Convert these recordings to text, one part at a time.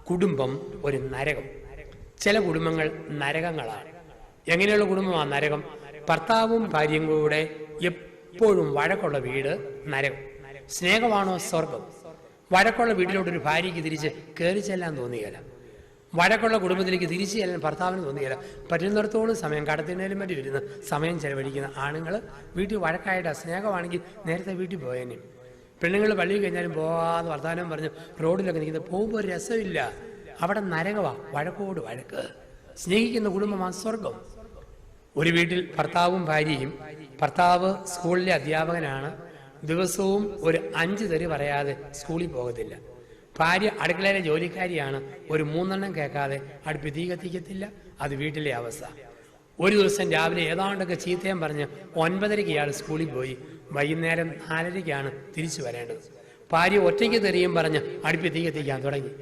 കുടുംബം ഒരു നരകം. ചില കുടുംബങ്ങൾ നരകങ്ങളാണ്. എങ്ങനെയുള്ള കുടുംബമാണ് നരകം? ഭർത്താവും ഭാര്യയും കൂടെ എപ്പോഴും വഴക്കുള്ള വീട് നരകം. സ്നേഹമാണോ സ്വർഗം? വഴക്കുള്ള വീട്ടിലോട്ടൊരു ഭാര്യയ്ക്ക് തിരിച്ച് കയറി ചെല്ലാൻ തോന്നുകയില്ല. വഴക്കുള്ള കുടുംബത്തിലേക്ക് തിരിച്ചു ചെല്ലാൻ ഭർത്താവിന് തോന്നുകയില്ല. പറ്റുന്നിടത്തോളം സമയം കടത്തിനേലും വേണ്ടി വരുന്ന സമയം ചെലവഴിക്കുന്ന ആണുങ്ങൾ വീട്ടിൽ വഴക്കായിട്ട് സ്നേഹമാണെങ്കിൽ നേരത്തെ വീട്ടിൽ പോയേനെ. പെണ്ണുങ്ങൾ പള്ളിയിൽ കഴിഞ്ഞാലും പോകാതെ വർത്തമാനം പറഞ്ഞ് റോഡിലൊക്കെ നിൽക്കുന്നത് പോകുമ്പോൾ ഒരു രസമില്ല. അവിടെ നരകമാണ്. വഴക്കോട് വഴക്ക്. സ്നേഹിക്കുന്ന കുടുംബമാണ് സ്വർഗം. ഒരു വീട്ടിൽ ഭർത്താവും ഭാര്യയും. ഭർത്താവ് സ്കൂളിലെ അധ്യാപകനാണ്. ദിവസവും ഒരു 5 തെറി പറയാതെ സ്കൂളിൽ പോകത്തില്ല. ഭാര്യ അടുക്കളയിലെ ജോലിക്കാരിയാണ്. ഒരു 3 എണ്ണം കേൾക്കാതെ അടുപ്പ് തീ കത്തിക്കത്തില്ല. അത് വീട്ടിലെ അവസ്ഥ. ഒരു ദിവസം രാവിലെ ഏതാണ്ടൊക്കെ ചീത്തയും പറഞ്ഞ് 9:30 ഇയാൾ സ്കൂളിൽ പോയി. വൈകുന്നേരം 4:30 തിരിച്ചു വരേണ്ടത്. ഭാര്യ ഒറ്റയ്ക്ക് തെറിയും പറഞ്ഞ് അടുപ്പ് തീ കത്തിക്കാൻ തുടങ്ങി.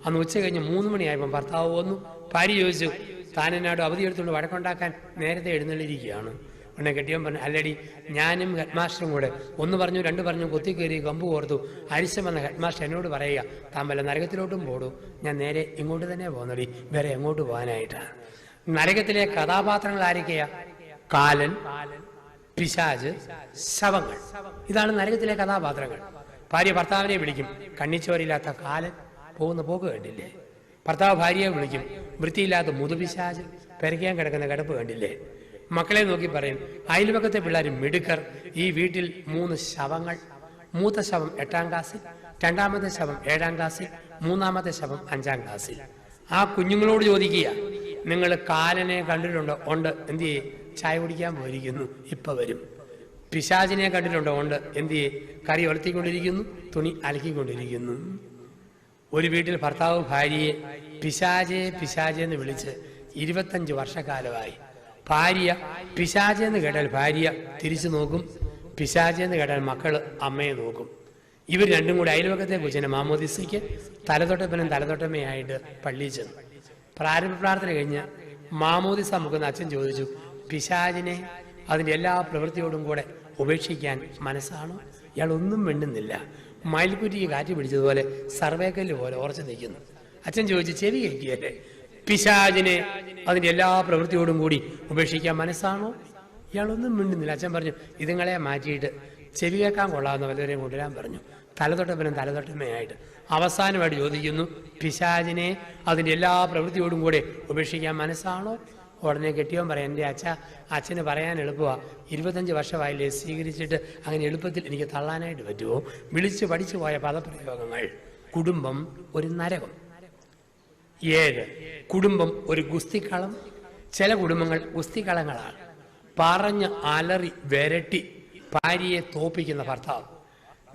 അന്ന് ഉച്ച കഴിഞ്ഞ് 3 മണിയായപ്പോൾ ഭർത്താവ് വന്നു. ഭാര്യ ചോദിച്ചു, താൻ എന്നാടും അവധി എടുത്തുകൊണ്ട് വഴക്കുണ്ടാക്കാൻ നേരത്തെ എഴുന്നള്ളിരിക്കുകയാണ്. ഉടനെ കെട്ടിയവൻ പറഞ്ഞു, അല്ലടി, ഞാനും ഹെഡ്മാസ്റ്ററും കൂടെ 1 പറഞ്ഞു 2 പറഞ്ഞു കൊത്തിക്കേറി കമ്പ് കോർത്തു. അരിശം വന്ന ഹെഡ്മാസ്റ്റർ എന്നോട് പറയുക, താൻ വല്ല നരകത്തിലോട്ടും പോടൂ. ഞാൻ നേരെ ഇങ്ങോട്ട് തന്നെ പോകുന്നടി, വേറെ എങ്ങോട്ട് പോകാനായിട്ടാണ്. നരകത്തിലെ കഥാപാത്രങ്ങൾ ആരൊക്കെയാ? കാലൻ, പിശാച്, ശവങ്ങൾ. ഇതാണ് നരകത്തിലെ കഥാപാത്രങ്ങൾ. ഭാര്യ ഭർത്താവിനെ വിളിക്കും, കണ്ണിച്ചോരില്ലാത്ത കാലൻ, പോകുന്ന പോക്ക് കണ്ടില്ലേ? ഭർത്താവ് ഭാര്യയെ വിളിക്കും, വൃത്തിയില്ലാത്ത മുതുപിശാച്, പെരയ്ക്കാൻ കിടക്കുന്ന കിടപ്പ് കണ്ടില്ലേ? മക്കളെ നോക്കി പറയും, അയൽപക്കത്തെ പിള്ളേർ മിടുക്കർ. ഈ വീട്ടിൽ 3 ശവങ്ങൾ. മൂത്ത ശവം 8ാം ക്ലാസ്സിൽ, 2ാമത്തെ ശവം 7ാം ക്ലാസ്സിൽ, 3ാമത്തെ ശവം 5ാം ക്ലാസ്സിൽ. ആ കുഞ്ഞുങ്ങളോട് ചോദിക്കുക, നിങ്ങൾ കാലനെ കണ്ടിട്ടുണ്ടോ? ഉണ്ട്. എന്ത് ചെയ്യേ? ചായ കുടിക്കാൻ പോയിരിക്കുന്നു, ഇപ്പൊ വരും. പിശാചിനെ കണ്ടിട്ടുണ്ടോ? ഉണ്ട്. എന്ത് ചെയ്യേ? കറി ഒലത്തിക്കൊണ്ടിരിക്കുന്നു, തുണി അലക്കിക്കൊണ്ടിരിക്കുന്നു. ഒരു വീട്ടിൽ ഭർത്താവ് ഭാര്യയെ പിശാചെ പിശാചെന്ന് വിളിച്ച് 25 വർഷക്കാലമായി. ഭാര്യ പിശാചെന്ന് കേട്ടാൽ ഭാര്യ തിരിച്ചു നോക്കും, പിശാചെന്ന് കേട്ടാൽ മക്കൾ അമ്മയെ നോക്കും. ഇവർ രണ്ടും കൂടി അയൽവക്കത്തെ കൊച്ചിനെ മാമോദിസയ്ക്ക് തലതൊട്ടപ്പനും തലതൊട്ടമ്മയായിട്ട് പള്ളിയിൽ ചെന്നു. പ്രാരംഭ പ്രാർത്ഥന കഴിഞ്ഞ് മാമോദിസ മുക്കുന്ന അച്ഛൻ ചോദിച്ചു, പിശാചിനെ അതിൻ്റെ എല്ലാ പ്രവൃത്തിയോടും കൂടെ ഉപേക്ഷിക്കാൻ മനസ്സാണോ? ഇയാൾ ഒന്നും മിണ്ടുന്നില്ല. മയിൽക്കുറ്റിക്ക് കാറ്റ് പിടിച്ചതുപോലെ സർവേക്കല്ല് പോലെ ഉറച്ചു നിൽക്കുന്നു. അച്ഛൻ ചോദിച്ചു, ചെവി കേൾക്കിയല്ലേ? പിശാചിനെ അതിൻ്റെ എല്ലാ പ്രവൃത്തിയോടും കൂടി ഉപേക്ഷിക്കാൻ മനസ്സാണോ? ഇയാളൊന്നും മിണ്ടുന്നില്ല. അച്ഛൻ പറഞ്ഞു, ഇതുങ്ങളെ മാറ്റിയിട്ട് ചെവി കേൾക്കാൻ കൊള്ളാവുന്ന വല്ലവരെയും കൊണ്ടുവരാൻ പറഞ്ഞു. തലതൊട്ടപ്പനും തലതൊട്ടമ്മയായിട്ട്. അവസാനമായിട്ട് ചോദിക്കുന്നു, പിശാചിനെ അതിൻ്റെ എല്ലാ പ്രവൃത്തിയോടും കൂടെ ഉപേക്ഷിക്കാൻ മനസ്സാണോ? ഉടനെ കെട്ടിയവൻ പറയാം, എൻ്റെ അച്ഛന് പറയാൻ എളുപ്പമാണ്. 25 വർഷമായില്ലേ സ്വീകരിച്ചിട്ട്, അങ്ങനെ എളുപ്പത്തിൽ എനിക്ക് തള്ളാനായിട്ട് പറ്റുമോ? വിളിച്ച് പഠിച്ചു പോയ പദപ്രയോഗങ്ങൾ. കുടുംബം ഒരു നരകം. 7, കുടുംബം ഒരു ഗുസ്തിക്കളം. ചില കുടുംബങ്ങൾ ഗുസ്തിക്കളങ്ങളാണ്. പറഞ്ഞ് അലറി വിരട്ടി ഭാര്യയെ തോപ്പിക്കുന്ന ഭർത്താവ്.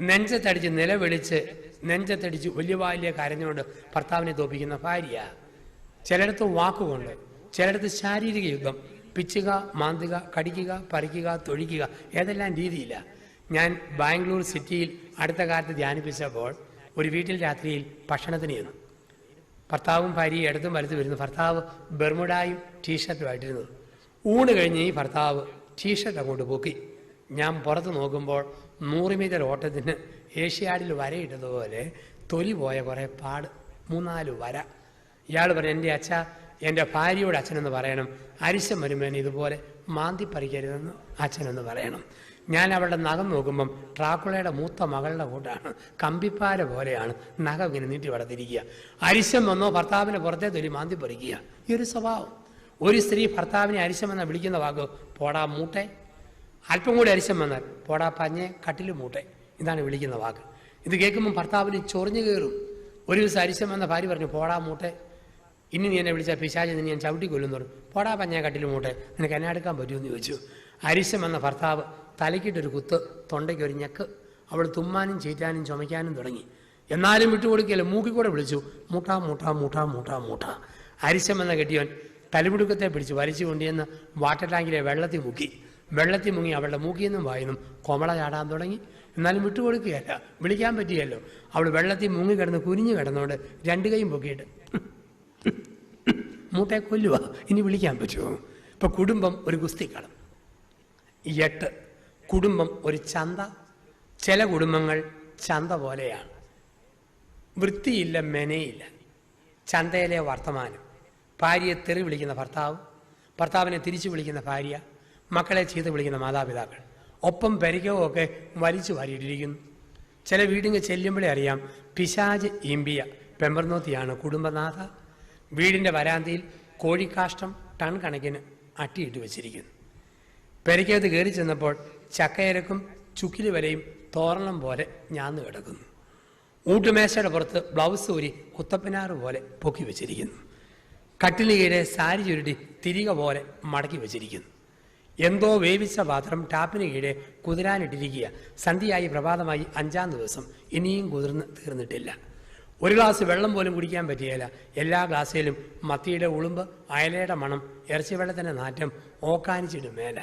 നെഞ്ചത്തടിച്ച് നിലവിളിച്ച് നെഞ്ചത്തടിച്ച് വലിയ വായിലെ കരഞ്ഞുകൊണ്ട് ഭർത്താവിനെ തോപ്പിക്കുന്ന ഭാര്യ. ചിലയിടത്ത് വാക്കുകൊണ്ട്, ചിലയിടത്ത് ശാരീരിക യുദ്ധം. പിച്ചുക, മാന്തുക, കടിക്കുക, പറിക്കുക, തൊഴിക്കുക, ഏതെല്ലാം രീതിയില്ല. ഞാൻ ബാംഗ്ലൂർ സിറ്റിയിൽ അടുത്ത കാലത്ത് ധ്യാനിപ്പിച്ചപ്പോൾ ഒരു വീട്ടിൽ രാത്രിയിൽ ഭക്ഷണത്തിന് ചെന്നു. ഭർത്താവും ഭാര്യയും ഇടത്തും വലത്ത് വരുന്നു. ഭർത്താവ് ബെർമുഡായും ടീഷർട്ടുമായിട്ടിരുന്നു. ഊണ് കഴിഞ്ഞ് ഈ ഭർത്താവ് ടീഷർട്ട് അങ്ങോട്ട് പൊക്കി. ഞാൻ പുറത്ത് നോക്കുമ്പോൾ 100 മീറ്റർ ഓട്ടത്തിന് ഏഷ്യാഡിൽ വരയിട്ടതുപോലെ തൊലി പോയ കുറേ പാട്, 3-4 വര. ഇയാൾ പറഞ്ഞു, എൻ്റെ ഭാര്യയോട് അച്ഛനെന്ന് പറയണം, അരിശം വരുമ്പോൾ ഇതുപോലെ മാന്തി പറിക്കരുതെന്ന് അച്ഛനെന്ന് പറയണം. ഞാൻ അവളുടെ നഖം നോക്കുമ്പം ട്രാക്കുളയുടെ മൂത്ത മകളുടെ കൂട്ടാണ്. കമ്പിപ്പാര പോലെയാണ് നഖം ഇങ്ങനെ നീട്ടി വളർത്തിരിക്കുക. അരിശം വന്നോ ഭർത്താവിൻ്റെ പുറത്തെ തൊലി മാന്തി പറിക്കുക. ഈ ഒരു സ്വഭാവം. ഒരു സ്ത്രീ ഭർത്താവിനെ അരിശം വന്നാൽ വിളിക്കുന്ന വാക്ക് പോടാ മൂട്ടെ. അല്പം കൂടി അരിശം വന്നാൽ പോടാ പഞ്ഞെ കട്ടിൽ മൂട്ടെ. ഇതാണ് വിളിക്കുന്ന വാക്ക്. ഇത് കേൾക്കുമ്പം ഭർത്താവിന് ചൊറിഞ്ഞു കയറും. ഒരു ദിവസം അരിശം വന്ന ഭാര്യ പറഞ്ഞു, പോടാ മൂട്ടെ, ഇനി നീ എന്നെ വിളിച്ചാൽ പിശാച് നിന്നെ ഞാൻ ചവിട്ടി കൊല്ലുന്നു പറഞ്ഞു. പോടാ പഞ്ഞെ കട്ടിൽ മൂട്ടെ, നിനക്ക് എന്നെ എടുക്കാൻ പറ്റുമെന്ന് ചോദിച്ചു. അരിശം വന്ന ഭർത്താവ് തലയ്ക്കിട്ടൊരു കുത്ത്, തൊണ്ടയ്ക്കൊരു ഞെക്ക്. അവൾ തുമ്മാനും ചീറ്റാനും ചുമയ്ക്കാനും തുടങ്ങി. എന്നാലും വിട്ടുകൊടുക്കുകയല്ല, മൂക്കിക്കൂടെ വിളിച്ചു, മൂട്ടാ മൂട്ടാ മൂട്ടാ മൂട്ടാ മൂട്ടാ. അരിശം എന്ന കെട്ടിയവൻ തലപിടുക്കത്തെ പിടിച്ച് വലിച്ചു കൊണ്ടുവന്ന് വാട്ടർ ടാങ്കിലെ വെള്ളത്തിൽ മുങ്ങി അവളുടെ മൂക്കിൽ നിന്നും വായിന്നും കൊമള ചാടാൻ തുടങ്ങി. എന്നാലും വിട്ടുകൊടുക്കുകയല്ല, വിളിക്കാൻ പറ്റിയല്ലോ. അവൾ വെള്ളത്തിൽ മുങ്ങിക്കിടന്ന് കുനിഞ്ഞു കിടന്നുകൊണ്ട് 2 കൈയും പൊക്കിയിട്ട് മൂട്ടെ കൊല്ലുക. ഇനി വിളിക്കാൻ പറ്റുമോ? ഇപ്പൊ കുടുംബം ഒരു ഗുസ്തിക്കളം. 8, കുടുംബം ഒരു ചന്ത. ചില കുടുംബങ്ങൾ ചന്ത പോലെയാണ്. വൃത്തിയില്ല, മെനയില്ല. ചന്തയിലെ വർത്തമാനം, ഭാര്യയെ തെറി വിളിക്കുന്ന ഭർത്താവ്, ഭർത്താവിനെ തിരിച്ചു വിളിക്കുന്ന ഭാര്യ, മക്കളെ ചീത്ത വിളിക്കുന്ന മാതാപിതാക്കൾ, ഒപ്പം പെരിക്കവും ഒക്കെ വലിച്ചു വാരിയിട്ടിരിക്കുന്നു. ചില വീടിന് ചെല്ലുമ്പോഴേ അറിയാം പിശാച് ഈമ്പിയ പെമ്പർനോത്തിയാണ് കുടുംബനാഥ. വീടിൻ്റെ വരാന്തയിൽ കോഴിക്കാഷ്ടം ടൺ കണക്കിന് അട്ടിയിട്ട് വെച്ചിരിക്കുന്നു. പെരയ്ക്കകത്ത് കയറി ചെന്നപ്പോൾ ചക്കയരക്കും ചുക്കിലി വലയും തോരണം പോലെ ഞാന്ന് കിടക്കുന്നു. ഊട്ടുമേശയുടെ പുറത്ത് ബ്ലൗസ് ഊരി കുത്തപ്പനാറ് പോലെ പൊക്കി വെച്ചിരിക്കുന്നു. കട്ടിന് കീഴെ സാരി ചുരുട്ടി തിരിക പോലെ മടക്കി വെച്ചിരിക്കുന്നു. എന്തോ വേവിച്ച പാത്രം ടാപ്പിന് കീഴെ കുതിരാനിട്ടിരിക്കുക. സന്ധ്യയായി പ്രഭാതമായി 5-ാം ദിവസം ഇനിയും കുതിർന്ന് തീർന്നിട്ടില്ല. ഒരു ഗ്ലാസ് വെള്ളം പോലും കുടിക്കാൻ പറ്റിയല്ല. എല്ലാ ഗ്ലാസ്സിലും മത്തിയുടെ ഉളുമ്പ്, അയലയുടെ മണം, ഇറച്ചി വെള്ളത്തിൻ്റെ നാറ്റം, ഓക്കാനിച്ചിട്ട് മേല.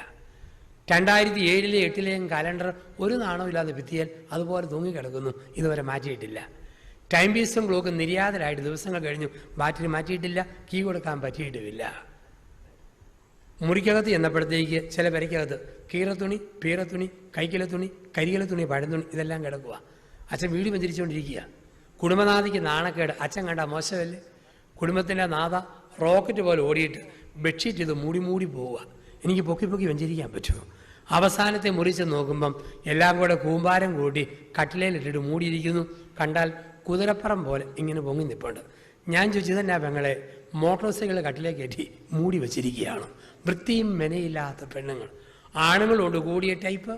2007-ലെയും 2008-ലെയും കലണ്ടർ ഒരു നാണമില്ലാതെ ഭിത്തിയാൽ അതുപോലെ തൂങ്ങിക്കിടക്കുന്നു. ഇതുവരെ മാറ്റിയിട്ടില്ല. ടൈം പീസും ക്ലോക്കും നിര്യാതരായിട്ട് ദിവസങ്ങൾ കഴിഞ്ഞു. ബാറ്ററി മാറ്റിയിട്ടില്ല, കീ കൊടുക്കാൻ പറ്റിയിട്ടുമില്ല. മുറിക്കകത്ത് ചെന്നപ്പോഴത്തേക്ക് ചില പെരയ്ക്കകത്ത് കീറത്തുണി, പീറത്തുണി, കൈക്കില തുണി, കരികില തുണി, പഴന്തുണി ഇതെല്ലാം കിടക്കുക. അച്ഛൻ വീട് വെഞ്ചരിച്ചുകൊണ്ടിരിക്കുക. കുടുംബനാഥയ്ക്ക് നാണക്കേട്. അച്ഛൻ കണ്ട മോശമല്ലേ? കുടുംബത്തിൻ്റെ നാഥ റോക്കറ്റ് പോലെ ഓടിയിട്ട് ബെഡ്ഷീറ്റ് ഇത് മൂടി മൂടി പോവുക. എനിക്ക് പൊക്കി പൊക്കി വെഞ്ചരിക്കാൻ പറ്റുമോ? അവസാനത്തെ മുറിച്ച് നോക്കുമ്പം എല്ലാം കൂടെ കൂമ്പാരം കൂട്ടി കട്ടിലയിലിട്ടിട്ട് മൂടിയിരിക്കുന്നു. കണ്ടാൽ കുതിരപ്പുറം പോലെ ഇങ്ങനെ പൊങ്ങി നിൽപ്പുണ്ട്. ഞാൻ ചോദിച്ചു, തന്നെ പെങ്ങളെ മോട്ടോർ സൈക്കിൾ കട്ടിലേക്ക് കയറ്റി മൂടി വെച്ചിരിക്കുകയാണ്. വൃത്തിയും മെനയില്ലാത്ത പെണ്ണുങ്ങൾ. ആണുങ്ങളുണ്ട് കൂടിയ ടൈപ്പ്.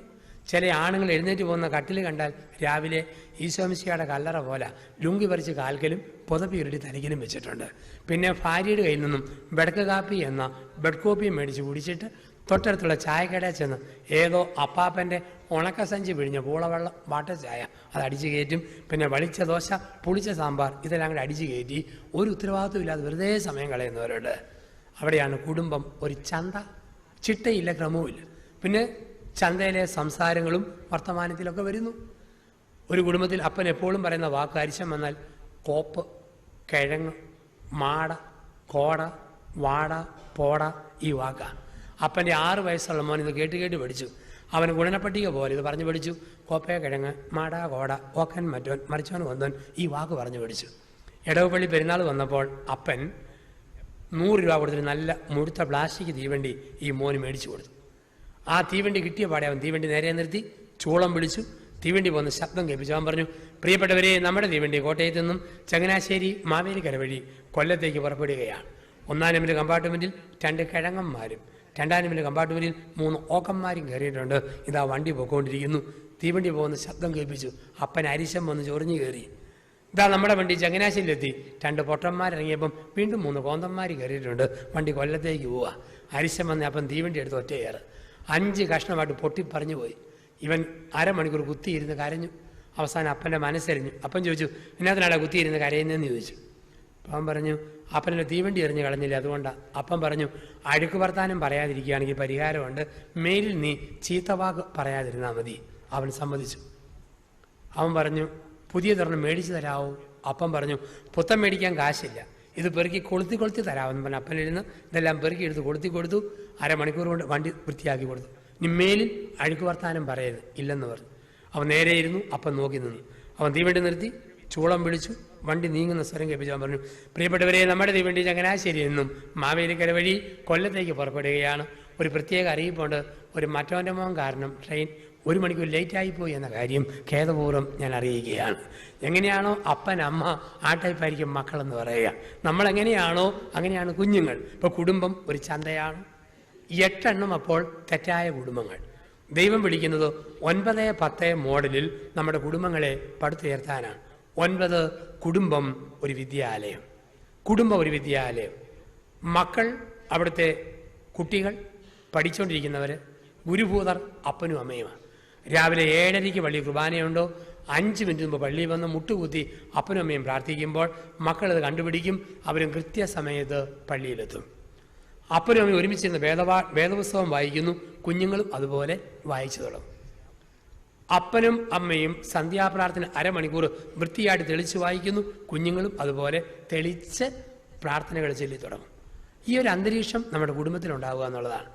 ചില ആണുങ്ങൾ എഴുന്നേറ്റ് പോകുന്ന കട്ടിൽ കണ്ടാൽ രാവിലെ ഈശോമിശിയുടെ കല്ലറ പോലെ ലുങ്കി പറിച്ച് കാൽക്കലും പുതപ്പി ഉരുട്ടി തലയ്ക്കലും വെച്ചിട്ടുണ്ട്. പിന്നെ ഭാര്യയുടെ കയ്യിൽ നിന്നും ബെഡ്ക്ക് കാപ്പി എന്ന ബെഡ് കോപ്പി മേടിച്ച് കുടിച്ചിട്ട് തൊട്ടടുത്തുള്ള ചായക്കടയിൽ ചെന്ന് ഏതോ അപ്പാപ്പൻ്റെ ഉണക്കസഞ്ചി പിഴിഞ്ഞ പൂളവെള്ളം വാട്ട ചായ അത് അടിച്ചു കയറ്റും. പിന്നെ വളിച്ച ദോശ, പുളിച്ച സാമ്പാർ ഇതെല്ലാം കൂടെ അടിച്ചു കയറ്റി ഒരു ഉത്തരവാദിത്വം ഇല്ലാതെ വെറുതെ സമയം കളയുന്നവരുണ്ട്. അവിടെയാണ് കുടുംബം ഒരു ചന്ത. ചിട്ടയില്ല, ക്രമവുമില്ല. പിന്നെ ചന്തയിലെ സംസാരങ്ങളും വർത്തമാനത്തിലൊക്കെ വരുന്നു. ഒരു കുടുംബത്തിൽ അപ്പൻ എപ്പോഴും പറയുന്ന വാക്ക് അരിശം വന്നാൽ കോപ്പ്, കിഴങ്ങ്, മാട, കോട, വാട, പോട ഈ വാക്കാണ്. അപ്പൻ്റെ 6 വയസ്സുള്ള മോൻ ഇത് കേട്ട് കേട്ട് പഠിച്ചു. അവന് ഗുണനപ്പട്ടിക പോലെ ഇത് പറഞ്ഞു പഠിച്ചു. കോപ്പ, കിഴങ്ങ്, മാട, കോട, ഓക്കൻ, മറ്റോൻ, മറിച്ചോൻ, വന്നോൻ ഈ വാക്ക് പറഞ്ഞു പഠിച്ചു. ഇടവപ്പള്ളി പെരുന്നാൾ വന്നപ്പോൾ അപ്പൻ 100 രൂപ കൊടുത്തിട്ട് നല്ല മുഴുത്ത പ്ലാസ്റ്റിക് തീവണ്ടി ഈ മോന് മേടിച്ചു കൊടുത്തു. ആ തീവണ്ടി കിട്ടിയ പാടെ അവൻ തീവണ്ടി നേരെ നിർത്തി ചൂളം വിളിച്ചു. തീവണ്ടി പോകുന്ന ശബ്ദം കേൾപ്പിച്ചു. അവൻ പറഞ്ഞു, പ്രിയപ്പെട്ടവരെ, നമ്മുടെ തീവണ്ടി കോട്ടയത്തു നിന്നും ചങ്ങനാശ്ശേരി മാവേലിക്കര വഴി കൊല്ലത്തേക്ക് പുറപ്പെടുകയാണ്. 1-ാം നമ്പർ കമ്പാർട്ട്മെൻറ്റിൽ 2 കിഴങ്ങന്മാരും 2-ാം നമ്പർ കമ്പാർട്ട്മെൻറ്റിൽ 3 ഓക്കന്മാരും കയറിയിട്ടുണ്ട്. ഇതാ വണ്ടി പോയിക്കൊണ്ടിരിക്കുന്നു. തീവണ്ടി പോകുന്ന ശബ്ദം കേൾപ്പിച്ചു. അപ്പൻ അരിശം വന്ന് ചൊറിഞ്ഞു കയറി. ഇതാ നമ്മുടെ വണ്ടി ചങ്ങനാശ്ശേരിയിലെത്തി. 2 പൊട്ടന്മാരിറങ്ങിയപ്പം വീണ്ടും 3 കോന്തന്മാർ കയറിയിട്ടുണ്ട്. വണ്ടി കൊല്ലത്തേക്ക് പോവുക. അരിശം വന്ന് അപ്പം തീവണ്ടി എടുത്ത് ഒറ്റയേറ് 5 കഷ്ണമായിട്ട് പൊട്ടിപ്പറഞ്ഞു പോയി. ഇവൻ അരമണിക്കൂർ കുത്തിയിരുന്ന് കരഞ്ഞു. അവസാനം അപ്പൻ്റെ മനസ്സരിഞ്ഞു. അപ്പൻ ചോദിച്ചു, ഇതിനകത്തിനാണ് കുത്തിയിരുന്ന് കരയുന്നതെന്ന് ചോദിച്ചു. അപ്പം പറഞ്ഞു, അപ്പനെ തീവണ്ടി എറിഞ്ഞ് കളഞ്ഞില്ല, അതുകൊണ്ടാണ്. അപ്പം പറഞ്ഞു, അഴുക്ക് വർത്താനം പറയാതിരിക്കുകയാണെങ്കിൽ പരിഹാരമുണ്ട്. മേലിൽ നീ ചീത്തവാക്ക് പറയാതിരുന്നാൽ മതി. അവൻ സമ്മതിച്ചു. അവൻ പറഞ്ഞു, പുതിയ തുറന്ന് മേടിച്ച് തരാമോ? അപ്പം പറഞ്ഞു, പുത്തം മേടിക്കാൻ കാശില്ല, ഇത് പെറുക്കി കൊളുത്തി തരാമെന്ന് പറഞ്ഞു. അപ്പനിരുന്ന് ഇതെല്ലാം പെറുക്കി എടുത്ത് കൊളുത്തി കൊടുത്തു. അരമണിക്കൂർ കൊണ്ട് വണ്ടി വൃത്തിയാക്കി കൊടുത്തു. ഇനി മേലിൽ അഴുക്ക് വർത്താനം പറയരുത്, ഇല്ലെന്ന് പറഞ്ഞു. അവൻ നേരെ ഇരുന്നു. അപ്പം നോക്കി നിന്നു. അവൻ തീവണ്ടി നിർത്തി ചൂളം വിളിച്ചു. വണ്ടി നീങ്ങുന്ന സ്വരം കേൾപ്പിച്ചു. അവൻ പറഞ്ഞു, പ്രിയപ്പെട്ടവരെ, നമ്മുടെ തീവണ്ടി ചങ്ങനാശ്ശേരിയിൽ നിന്നും മാവേലിക്കര വഴി കൊല്ലത്തേക്ക് പുറപ്പെടുകയാണ്. ഒരു പ്രത്യേക അറിയിപ്പുണ്ട്. ഒരു മറ്റവൻ്റെ മോൻ കാരണം ട്രെയിൻ 1 മണിക്കൂർ ലേറ്റായിപ്പോയി എന്ന കാര്യം ഖേദപൂർവ്വം ഞാൻ അറിയിക്കുകയാണ്. എങ്ങനെയാണോ അപ്പൻ, അമ്മ ആ ടൈപ്പായിരിക്കും മക്കളെന്ന് പറയുക. നമ്മളെങ്ങനെയാണോ അങ്ങനെയാണ് കുഞ്ഞുങ്ങൾ. ഇപ്പോൾ കുടുംബം ഒരു ചന്തയാണ്. 8 എണ്ണം അപ്പോൾ തെറ്റായ കുടുംബങ്ങൾ. ദൈവം വിളിക്കുന്നത് 9-10 മോഡലിൽ നമ്മുടെ കുടുംബങ്ങളെ പടുത്തുയർത്താനാണ്. 9 കുടുംബം ഒരു വിദ്യാലയം. കുടുംബം ഒരു വിദ്യാലയം. മക്കൾ അവിടുത്തെ കുട്ടികൾ, പഠിച്ചുകൊണ്ടിരിക്കുന്നവർ, ഗുരുഭൂതർ അപ്പനും അമ്മയുമാണ്. രാവിലെ 7:30 പള്ളി കുർബാനയുണ്ടോ 5 മിനിറ്റ് മുമ്പ് പള്ളിയിൽ വന്ന് മുട്ടുകുത്തി അപ്പനും അമ്മയും പ്രാർത്ഥിക്കുമ്പോൾ മക്കളത് കണ്ടുപിടിക്കും. അവരും കൃത്യസമയത്ത് പള്ളിയിലെത്തും. അപ്പനും അമ്മയും ഒരുമിച്ചിരുന്ന് വേദപുസ്തകം വായിക്കുന്നു. കുഞ്ഞുങ്ങളും അതുപോലെ വായിച്ചു തുടങ്ങും. അപ്പനും അമ്മയും സന്ധ്യാപ്രാർത്ഥന അരമണിക്കൂർ വൃത്തിയായിട്ട് തെളിച്ച് വായിക്കുന്നു. കുഞ്ഞുങ്ങളും അതുപോലെ തെളിച്ച് പ്രാർത്ഥനകൾ ചൊല്ലി തുടങ്ങും. ഈ ഒരു അന്തരീക്ഷം നമ്മുടെ കുടുംബത്തിലുണ്ടാവുക എന്നുള്ളതാണ്.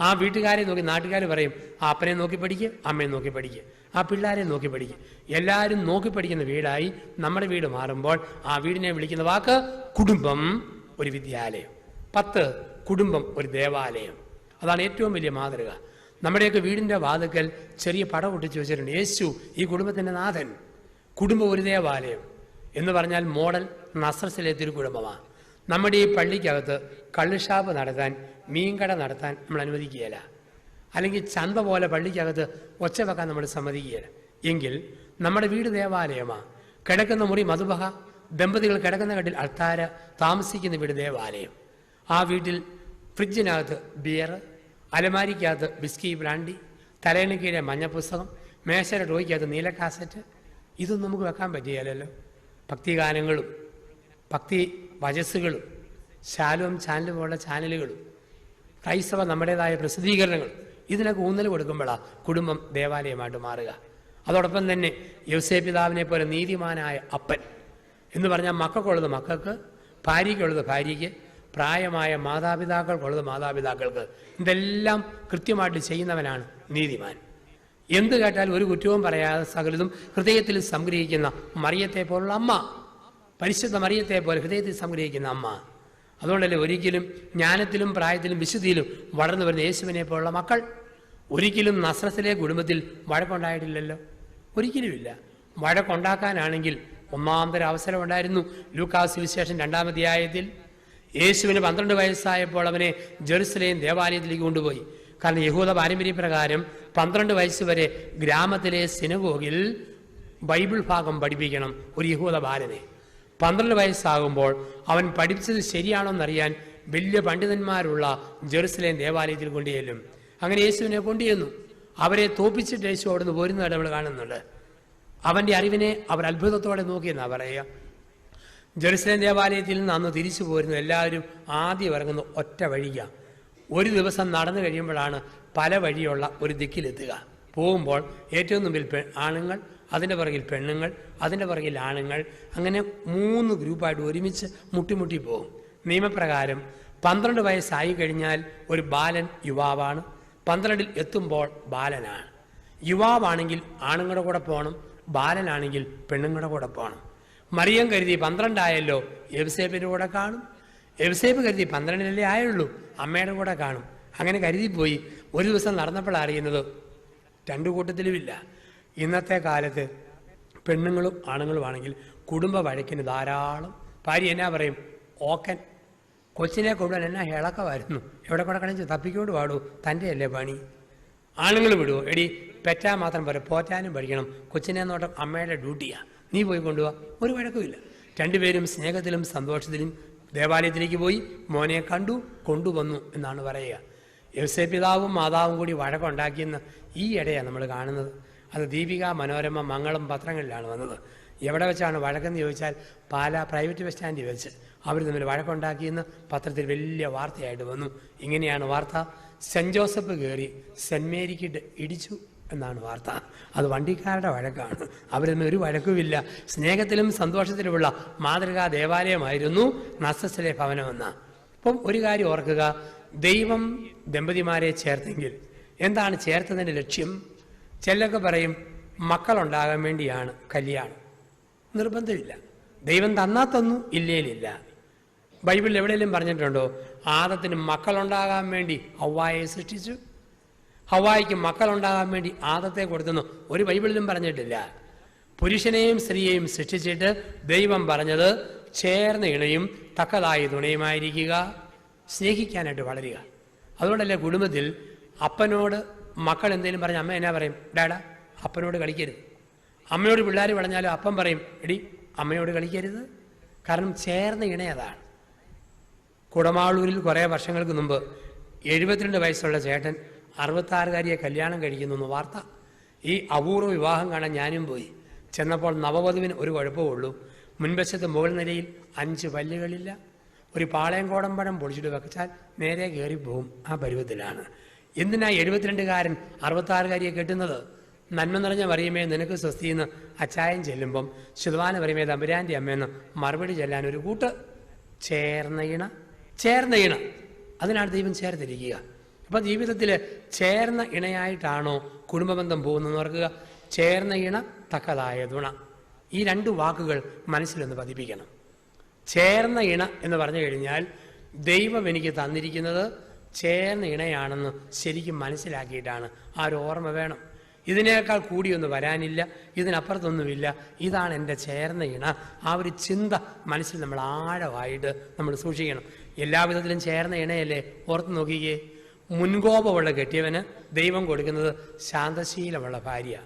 ആ വീട്ടുകാരെ നോക്കി നാട്ടുകാർ പറയും, ആ അപ്പനെ നോക്കി പഠിക്കുക, അമ്മയെ നോക്കി പഠിക്കുക. ആ പിള്ളേരെ നോക്കി പഠിക്കും. എല്ലാവരും നോക്കി പഠിക്കുന്ന വീടായി നമ്മുടെ വീട് മാറുമ്പോൾ ആ വീടിനെ വിളിക്കുന്ന വാക്ക് കുടുംബം ഒരു വിദ്യാലയം. 10 കുടുംബം ഒരു ദേവാലയം. അതാണ് ഏറ്റവും വലിയ മാതൃക. നമ്മുടെയൊക്കെ വീടിൻ്റെ വാതിക്കൽ ചെറിയ പടം ഒട്ടിച്ച് വെച്ചിട്ടുണ്ട്. യേശു ഈ കുടുംബത്തിൻ്റെ നാഥൻ. കുടുംബം ഒരു ദേവാലയം എന്ന് പറഞ്ഞാൽ മോഡൽ നസ്രത്തിലെ തിരുക്കുടുംബമാണ്. നമ്മുടെ ഈ പള്ളിക്കകത്ത് കള്ളുഷാപ്പ് നടത്താൻ, മീൻകട നടത്താൻ നമ്മൾ അനുവദിക്കുകയില്ല. അല്ലെങ്കിൽ ചന്ത പോലെ പള്ളിക്കകത്ത് ഒച്ച വെക്കാൻ നമ്മൾ സമ്മതിക്കുകയില്ല. എങ്കിൽ നമ്മുടെ വീട് ദേവാലയമാണ്. കിടക്കുന്ന മുറി മധുബഹ, ദമ്പതികൾ കിടക്കുന്ന കട്ടിൽ അൾത്താര, താമസിക്കുന്ന വീട് ദേവാലയം. ആ വീട്ടിൽ ഫ്രിഡ്ജിനകത്ത് ബിയർ, അലമാരിക്കകത്ത് വിസ്കി ബ്രാൻഡി, തലയണിക്കീഴെ മഞ്ഞപ്പുസ്തകം, മേശയുടെ ടോയ്ക്കകത്ത് നീല കാസറ്റ്, ഇതൊന്നും നമുക്ക് വെക്കാൻ പറ്റുകയില്ലല്ലോ. ഭക്തിഗാനങ്ങളും ഭക്തി വചസ്സുകളും ശാലോം ചാനൽ പോലുള്ള ചാനലുകളും ക്രൈസ്തവ നമ്മുടേതായ പ്രസിദ്ധീകരണങ്ങളും ഇതിനൊക്കെ ഊന്നൽ കൊടുക്കുമ്പോഴാണ് കുടുംബം ദേവാലയമായിട്ട് മാറുക. അതോടൊപ്പം തന്നെ യോസേപ്പ് പിതാവിനെ പോലെ നീതിമാനായ അപ്പൻ എന്ന് പറഞ്ഞാൽ മക്കൾക്കുള്ളത് മക്കൾക്ക്, ഭാര്യയ്ക്കുള്ളത് ഭാര്യയ്ക്ക്, പ്രായമായ മാതാപിതാക്കൾക്കുള്ളത് മാതാപിതാക്കൾക്ക്, ഇതെല്ലാം കൃത്യമായിട്ട് ചെയ്യുന്നവനാണ് നീതിമാൻ. എന്ത് കേട്ടാൽ ഒരു കുറ്റവും പറയാതെ സകലതും ഹൃദയത്തിൽ സംഗ്രഹിക്കുന്ന മറിയത്തെ പോലുള്ള അമ്മ, പരിശുദ്ധ മറിയത്തെ പോലെ ഹൃദയത്തിൽ സംഗ്രഹിക്കുന്ന അമ്മ. അതുകൊണ്ടല്ലേ ഒരിക്കലും ജ്ഞാനത്തിലും പ്രായത്തിലും വിശുദ്ധിയിലും വളർന്നു വരുന്ന യേശുവിനെ പോലുള്ള മക്കൾ ഒരിക്കലും നസ്രത്തിലെ കുടുംബത്തിൽ വഴക്കുണ്ടായിട്ടില്ലല്ലോ. ഒരിക്കലുമില്ല. വഴക്കുണ്ടാക്കാനാണെങ്കിൽ ഒന്നാമതൊരു അവസരം ഉണ്ടായിരുന്നു. ലൂക്കാസ് സുവിശേഷം 2-ാം അധ്യായത്തിൽ യേശുവിന് 12 വയസ്സായപ്പോൾ അവനെ ജെറുസലേം ദേവാലയത്തിലേക്ക് കൊണ്ടുപോയി. കാരണം യഹൂദ പാരമ്പര്യപ്രകാരം 12 വയസ്സ് വരെ ഗ്രാമത്തിലെ സിനഗോഗിൽ ബൈബിൾ ഭാഗം പഠിപ്പിക്കണം ഒരു യഹൂദ ബാലനെ. 12 വയസ്സാകുമ്പോൾ അവൻ പഠിച്ചത് ശരിയാണോ എന്നറിയാൻ വലിയ പണ്ഡിതന്മാരുള്ള ജെറുസലേം ദേവാലയത്തിൽ കൊണ്ടുചെല്ലും. അങ്ങനെ യേശുവിനെ കൊണ്ടുചെന്നു. അവരെ തോപ്പിച്ചിട്ട് യേശു അവിടുന്ന് പോരുന്നതായിട്ട് നമ്മൾ കാണുന്നുണ്ട്. അവൻ്റെ അറിവിനെ അവർ അത്ഭുതത്തോടെ നോക്കിയെന്നാണ് പറയുക. ജെറുസലേം ദേവാലയത്തിൽ നിന്ന് അന്ന് തിരിച്ചു പോരുന്ന എല്ലാവരും ആദ്യം ഇറങ്ങുന്ന ഒറ്റ വഴിയാണ്. ഒരു ദിവസം നടന്നു കഴിയുമ്പോഴാണ് പല വഴിയുള്ള ഒരു ദിക്കിലെത്തുക. പോകുമ്പോൾ ഏറ്റവും മുമ്പിൽ ആണുങ്ങൾ, അതിൻ്റെ പുറകിൽ പെണ്ണുങ്ങൾ, അതിൻ്റെ പുറകിൽ ആണുങ്ങൾ, അങ്ങനെ 3 ഗ്രൂപ്പായിട്ട് ഒരുമിച്ച് മുട്ടിമുട്ടി പോകും. നിയമപ്രകാരം 12 വയസ്സായി കഴിഞ്ഞാൽ ഒരു ബാലൻ യുവാവാണ്, 12-ൽ എത്തുമ്പോൾ ബാലനാണ്. യുവാവാണെങ്കിൽ ആണുങ്ങളുടെ കൂടെ പോകണം, ബാലനാണെങ്കിൽ പെണ്ണുങ്ങളുടെ കൂടെ പോകണം. മറിയം കരുതി 12 ആയല്ലോ, യൗസേപ്പിൻ്റെ കൂടെ കാണും. യൗസേപ്പ് കരുതി 12-ലല്ലേ ആയുള്ളൂ, അമ്മയുടെ കൂടെ കാണും. അങ്ങനെ കരുതിപ്പോയി. ഒരു ദിവസം നടന്നപ്പോൾ അറിയുന്നത് 2 കൂട്ടത്തിലുമില്ല. ഇന്നത്തെ കാലത്ത് പെണ്ണുങ്ങളും ആണുങ്ങളുമാണെങ്കിൽ കുടുംബ വഴക്കിന് ധാരാളം. ഭാര്യ എന്നാ പറയും? ഓക്കൻ കൊച്ചിനെ കൊണ്ടുവരാൻ എന്നാ ഇളക്കമായിരുന്നു, എവിടെ കൂടെ കണിച്ച് തപ്പിക്കൊണ്ട് പാടൂ, തൻ്റെ അല്ലേ പണി. ആണുങ്ങൾ വിടുവോ? എടി പെറ്റാൻ മാത്രം പോരെ, പോറ്റാനും പഠിക്കണം. കൊച്ചിനെ നോട്ടം അമ്മയുടെ ഡ്യൂട്ടിയാണ്, നീ പോയി കൊണ്ടുപോവാ. ഒരു വഴക്കുമില്ല. 2 പേരും സ്നേഹത്തിലും സന്തോഷത്തിലും ദേവാലയത്തിലേക്ക് പോയി മോനെ കണ്ടു, കൊണ്ടുവന്നു എന്നാണ് പറയുക. യോസേപ്പ് പിതാവും മാതാവും കൂടി വഴക്കുണ്ടാക്കിയെന്ന് ഈ ഇടയാണ് നമ്മൾ കാണുന്നത്. അത് ദീപിക, മനോരമ, മംഗളം പത്രങ്ങളിലാണ് വന്നത്. എവിടെ വെച്ചാണ് വഴക്കെന്ന് ചോദിച്ചാൽ പാലാ പ്രൈവറ്റ് ബസ് സ്റ്റാൻഡിൽ വെച്ച് അവർ തമ്മിൽ വഴക്കുണ്ടാക്കിയെന്ന് പത്രത്തിൽ വലിയ വാർത്തയായിട്ട് വന്നു. ഇങ്ങനെയാണ് വാർത്ത: സെൻറ്റ് ജോസഫ് കയറി സെൻറ്റ് മേരിക്കിട്ട് ഇടിച്ചു എന്നാണ് വാർത്ത. അത് വണ്ടിക്കാരുടെ വഴക്കാണ്. അവർ തമ്മിൽ ഒരു വഴക്കുമില്ല. സ്നേഹത്തിലും സന്തോഷത്തിലുമുള്ള മാതൃകാ ദേവാലയമായിരുന്നു നസ്രത്തിലെ ഭവനമെന്ന. അപ്പം ഒരു കാര്യം ഓർക്കുക, ദൈവം ദമ്പതിമാരെ ചേർത്തെങ്കിൽ എന്താണ് ചേർത്തതിൻ്റെ ലക്ഷ്യം? ചിലരൊക്കെ പറയും മക്കളുണ്ടാകാൻ വേണ്ടിയാണ് കല്യാണം. നിർബന്ധമില്ല. ദൈവം തന്നാ തന്നു, ഇല്ലേലില്ല. ബൈബിളിൽ എവിടെയെങ്കിലും പറഞ്ഞിട്ടുണ്ടോ ആദത്തിന് മക്കളുണ്ടാകാൻ വേണ്ടി ഹവ്വായെ സൃഷ്ടിച്ചു, ഹവ്വായ്ക്ക് മക്കളുണ്ടാകാൻ വേണ്ടി ആദത്തെ കൊടുത്തെന്ന് ഒരു ബൈബിളിലും പറഞ്ഞിട്ടില്ല. പുരുഷനെയും സ്ത്രീയെയും സൃഷ്ടിച്ചിട്ട് ദൈവം പറഞ്ഞത് ചേർന്ന ഇണയും തക്കതായ തുണയുമായിരിക്കുക, സ്നേഹിക്കാനായിട്ട് വളരുക. അതുകൊണ്ടല്ലേ കുടുംബത്തിൽ അപ്പനോട് മക്കൾ എന്തെങ്കിലും പറഞ്ഞ അമ്മ എന്നാ പറയും? ഡാഡാ അപ്പനോട് കളിക്കരുത്. അമ്മയോട് പിള്ളേർ പറഞ്ഞാലും അപ്പം പറയും എടി അമ്മയോട് കളിക്കരുത്. കാരണം ചേർന്ന ഇണ അതാണ്. കുടമാളൂരിൽ കുറേ വർഷങ്ങൾക്ക് മുമ്പ് 72 വയസ്സുള്ള ചേട്ടൻ 66കാരിയെ കല്യാണം കഴിക്കുന്നു എന്ന് വാർത്ത. ഈ അപൂർവ വിവാഹം കാണാൻ ഞാനും പോയി. ചെന്നപ്പോൾ നവവധുവിന് ഒരു കുഴപ്പമുള്ളൂ. മുൻവശത്ത് മുകൾ നിലയിൽ 5 പല്ലുകളില്ല. ഒരു പാളയംകോടൻ പഴം പൊളിച്ചിട്ട് വെച്ചാൽ നേരെ കയറിപ്പോവും. ആ പരുവത്തിലാണ്. എന്തിനാ 72കാരൻ 66കാരിയെ കെട്ടുന്നത്? നന്മ നിറഞ്ഞ മറിയമേ നിനക്ക് സ്വസ്തിയെന്ന് അച്ചായൻ ചെല്ലുമ്പം ശുദ്ധവാന മറിയമേ തമ്പുരാൻ്റെ അമ്മയെന്ന് മറുപടി ചെല്ലാൻ ഒരു കൂട്ട്. ചേർന്ന ഇണ, ചേർന്ന ഇണ, അതിനാണ് ദൈവം ചേർത്തിരിക്കുക. അപ്പം ജീവിതത്തിൽ ചേർന്ന ഇണയായിട്ടാണോ കുടുംബബന്ധം പോകുന്നതെന്ന് ഓർക്കുക. ചേർന്ന ഇണ തക്കതായ തുണ. ഈ 2 വാക്കുകൾ മനസ്സിലൊന്ന് പതിപ്പിക്കണം. ചേർന്ന ഇണ എന്ന് പറഞ്ഞു കഴിഞ്ഞാൽ ദൈവം എനിക്ക് തന്നിരിക്കുന്നത് ചേർന്ന ഇണയാണെന്ന് ശരിക്കും മനസ്സിലാക്കിയിട്ടാണ്. ആ ഒരു ഓർമ്മ വേണം. ഇതിനേക്കാൾ കൂടിയൊന്നും വരാനില്ല, ഇതിനപ്പുറത്തൊന്നുമില്ല, ഇതാണ് എൻ്റെ ചേർന്ന ഇണ. ആ ഒരു ചിന്ത മനസ്സിൽ നമ്മൾ ആഴമായിട്ട് നമ്മൾ സൂക്ഷിക്കണം. എല്ലാവിധത്തിലും ചേർന്ന ഇണയല്ലേ. ഓർത്ത് നോക്കിക്കേ, മുൻകോപമുള്ള കെട്ടിയവന് ദൈവം കൊടുക്കുന്നത് ശാന്തശീലമുള്ള ഭാര്യ.